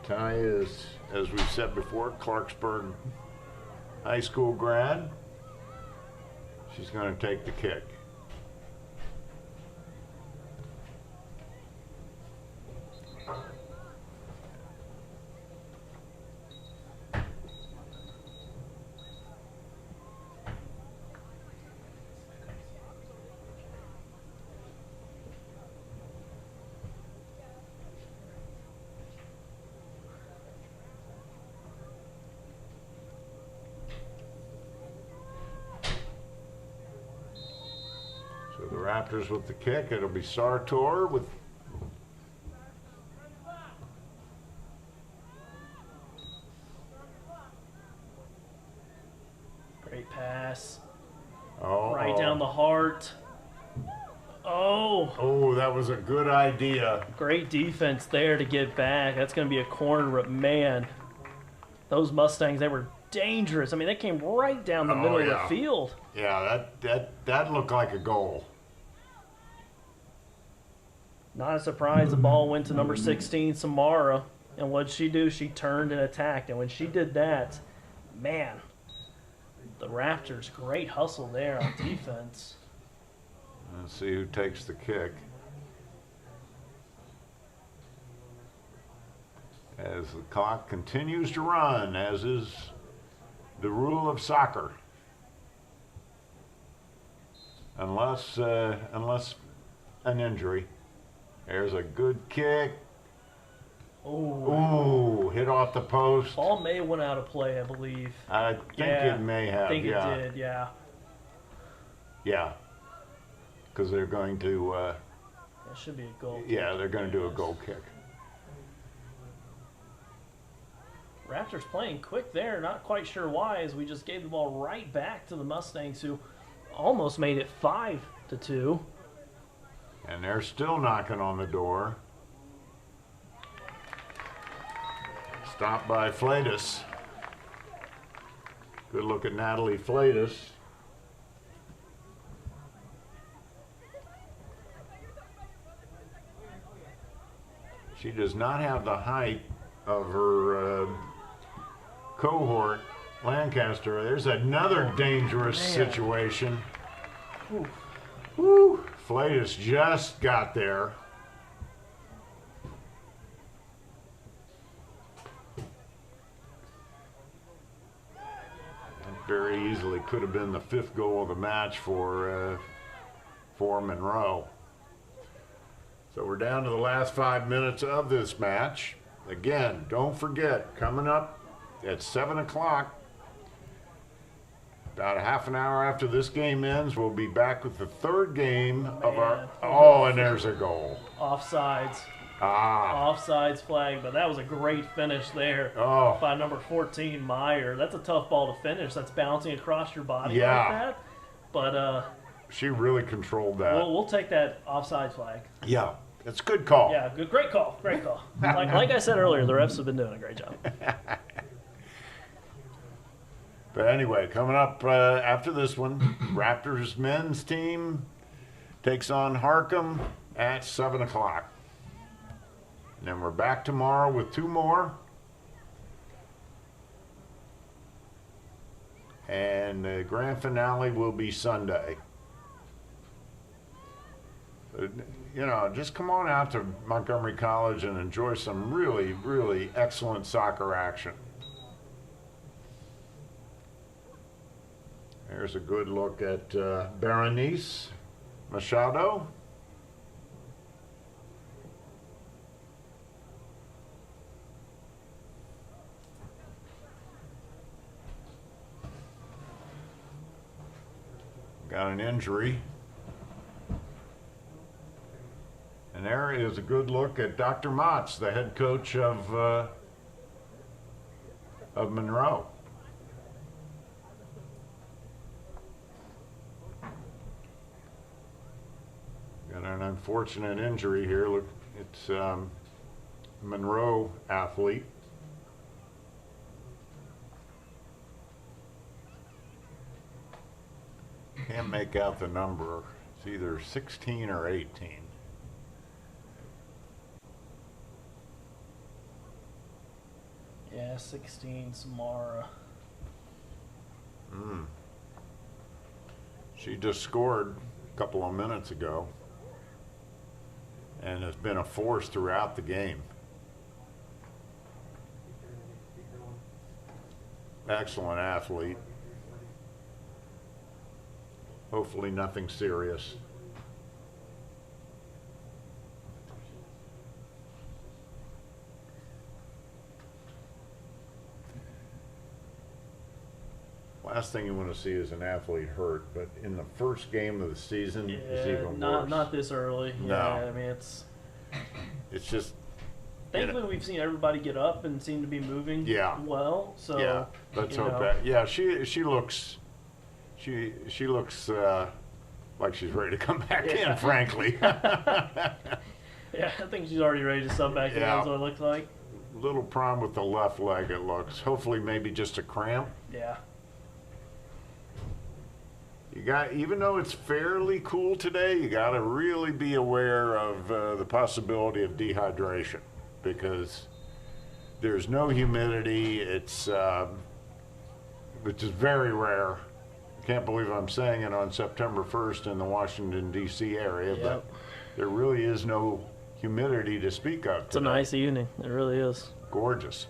Natalia is, as we've said before, Clarksburg High School grad. She's going to take the kick. So the Raptors with the kick. It'll be Sartor with Great pass. oh, Right down the heart. Oh, Oh, that was a good idea. great defense there to get back. That's going to be a corner, but man, those Mustangs, they were dangerous. I mean, they came right down the Oh, middle of yeah. the field. Yeah, that looked like a goal. Not a surprise, the ball went to number 16, Samara. And what did she do? She turned and attacked. And when she did that, man, the Raptors, great hustle there on defense. Let's see who takes the kick. As the clock continues to run, as is the rule of soccer. Unless an injury. There's a good kick. Oh, Ooh, hit off the post. ball may have went out of play, I believe. I think it may have. I think yeah. it did, yeah. Yeah. Because they're going to, That should be a goal. yeah, they're going to do a goal kick. Raptors playing quick there, not quite sure why, as we just gave the ball right back to the Mustangs, who almost made it 5-2. And they're still knocking on the door. Stopped by Flatus. Good look at Natalie Flatus. She does not have the height of her cohort, Lancaster. There's another dangerous situation. Woo! Flatus just got there. That very easily could have been the 5th goal of the match for Monroe. So we're down to the last 5 minutes of this match. Again, don't forget, coming up at 7 o'clock, about a half an hour after this game ends, we'll be back with the 3rd game of our... Oh, and there's a goal. Offsides. Ah. Offsides flag, but that was a great finish there Oh. by number 14, Meyer. That's a tough ball to finish. That's bouncing across your body Yeah. like that. But She really controlled that. we'll take that offside flag. Yeah, it's a good call. Yeah, good, great call, great call. Like I said earlier, the refs have been doing a great job. But anyway, coming up after this one, Raptors men's team takes on Harcum at 7 o'clock. And then we're back tomorrow with 2 more. And the grand finale will be Sunday. You know, just come on out to Montgomery College and enjoy some really, really excellent soccer action. There's a good look at Berenice Machado. Got an injury. And there is a good look at Dr. Motz, the head coach of Monroe. Got an unfortunate injury here. Look, it's Monroe athlete. Can't make out the number. It's either 16 or 18. Yeah, 16, Samara. She just scored a couple of minutes ago and has been a force throughout the game. Excellent athlete. Hopefully nothing serious. Last thing you want to see is an athlete hurt, but in the first game of the season, it's Yeah, even not worse. not this early. No. Yeah, I mean it's. It's just, Thankfully, we've seen everybody get up and seem to be moving. Yeah. Well, so. yeah. Let's you hope know. that. Yeah, she looks like she's ready to come back Yeah. in. Frankly, Yeah, I think she's already ready to sub back in. Yeah. That's what it looks like. little problem with the left leg. It looks. Hopefully, maybe just a cramp. Yeah. You got, even though it's fairly cool today, you got to really be aware of the possibility of dehydration because there's no humidity. It's which is very rare. Can't believe I'm saying it on September 1st in the Washington D.C. area, but Yep. there really is no humidity to speak of. It's a nice evening. It really is. Gorgeous.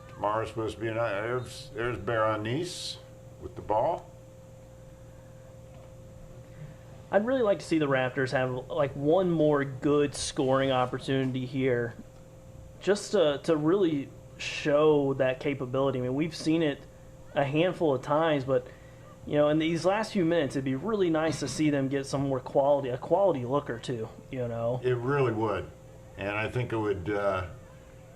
Tomorrow's supposed to be a night. There's Berenice with the ball. I'd really like to see the Raptors have like one more good scoring opportunity here, just to really show that capability. I mean, we've seen it a handful of times, but you know, in these last few minutes, it'd be really nice to see them get some more quality, a quality look or two. You know, It really would. And I think it would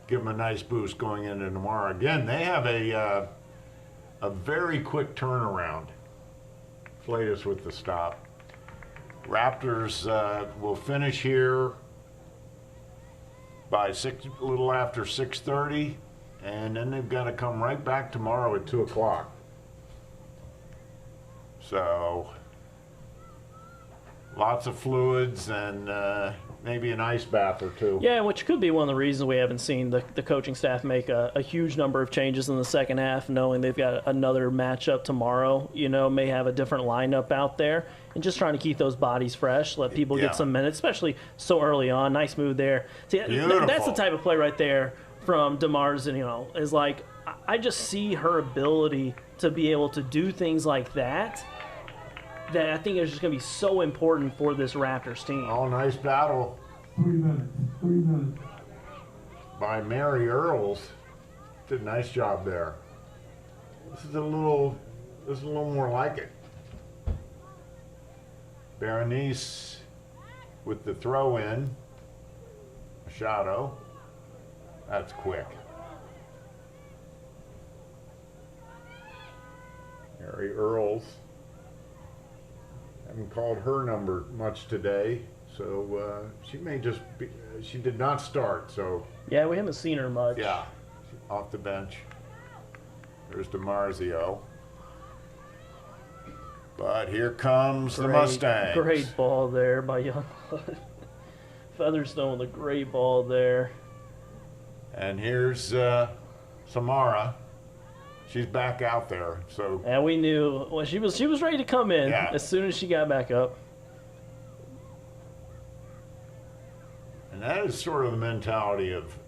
give them a nice boost going into tomorrow. Again, they have a very quick turnaround. Flatus with the stop. Raptors will finish here by a little after 6:30, and then they've got to come right back tomorrow at 2 o'clock. So, lots of fluids and maybe an ice bath or two. Yeah, which could be one of the reasons we haven't seen the coaching staff make a huge number of changes in the second half, knowing they've got another matchup tomorrow. You know, may have a different lineup out there, and just trying to keep those bodies fresh, let people Yeah. get some minutes, especially so early on. Nice move there. See, that's Beautiful. the type of play right there from DiMarzio. Is like, I just see her ability to be able to do things like that I think is just going to be so important for this Raptors team. Oh, nice battle 3 minutes. 3 minutes. by Mary Earls. Did a nice job there. This is a little more like it. Berenice with the throw in. Machado. That's quick. Mary Earls. Haven't called her number much today, so she may just be. She did not start, so Yeah, we haven't seen her much. yeah, off the bench. There's DiMarzio. But here comes the Mustangs. Great ball there by Youngblood. Featherstone with a great ball there. And here's Samara. She's back out there. So And we knew well, she was ready to come in Yeah. as soon as she got back up. and that is sort of the mentality of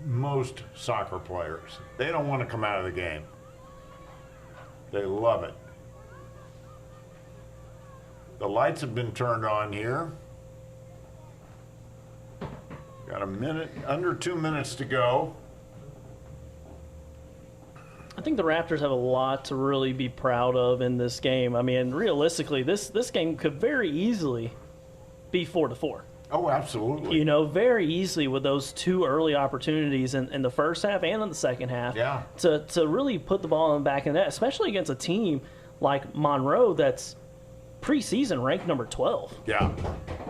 most soccer players. They don't want to come out of the game. They love it. The lights have been turned on here. Got a minute, under 2 minutes to go. I think the Raptors have a lot to really be proud of in this game. I mean, realistically, this game could very easily be 4-4. Oh, absolutely. You know, very easily with those two early opportunities in the first half and in the second half. Yeah. To really put the ball in the back of the net, especially against a team like Monroe that's preseason ranked number 12, Yeah.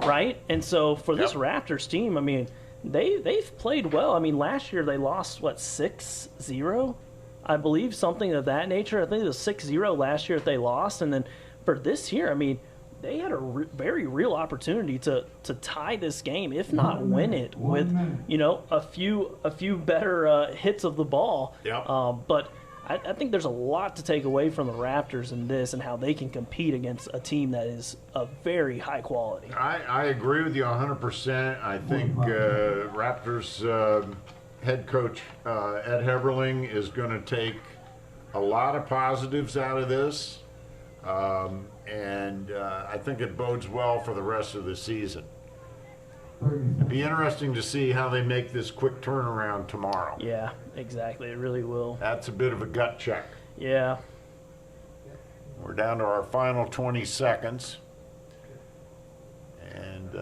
right? And so for this Yep. Raptors team, I mean, they've played well. I mean, last year they lost, 6-0? I believe, something of that nature. I think it was 6-0 last year that they lost. And then for this year, I mean, they had a very real opportunity to tie this game, if not win it, with a few better hits of the ball. Yep. But I think there's a lot to take away from the Raptors in this and how they can compete against a team that is of very high quality. I agree with you 100%. I think Raptors head coach Ed Heberling is going to take a lot of positives out of this. And I think it bodes well for the rest of the season. It'd be interesting to see how they make this quick turnaround tomorrow. Yeah, exactly. It really will. That's a bit of a gut check. Yeah. We're down to our final 20 seconds. And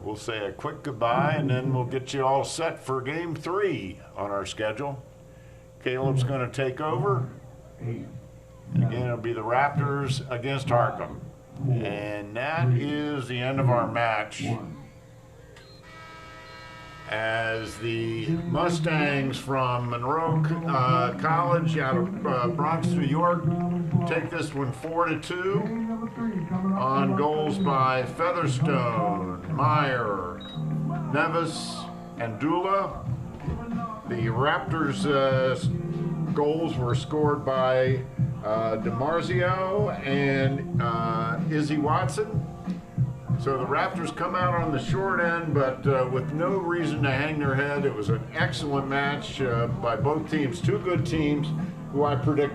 we'll say a quick goodbye, and then we'll get you all set for Game 3 on our schedule. Caleb's going to take over. And again, it'll be the Raptors against Harcum. And that is the end of our match. As the Mustangs from Monroe College out of Bronx, New York, take this one 4-2 on goals by Featherstone, Meyer, Nevis, and Dula. The Raptors' goals were scored by DiMarzio and Izzy Watson. So the Raptors come out on the short end, but with no reason to hang their head. It was an excellent match by both teams. Two good teams who I predict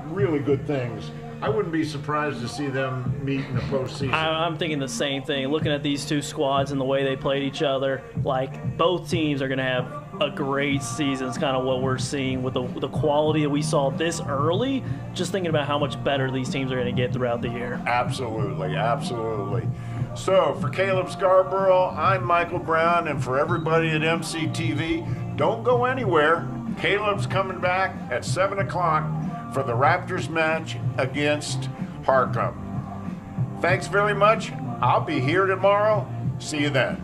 really good things. I wouldn't be surprised to see them meet in the postseason. I'm thinking the same thing. Looking at these two squads and the way they played each other, like both teams are going to have a great season. It's kind of what we're seeing with the quality that we saw this early. Just thinking about how much better these teams are going to get throughout the year. Absolutely, absolutely. So for Caleb Scarborough, I'm Michael Brown, and for everybody at MCTV, don't go anywhere. Caleb's coming back at 7 o'clock for the Raptors match against Harcum. Thanks very much. I'll be here tomorrow. See you then.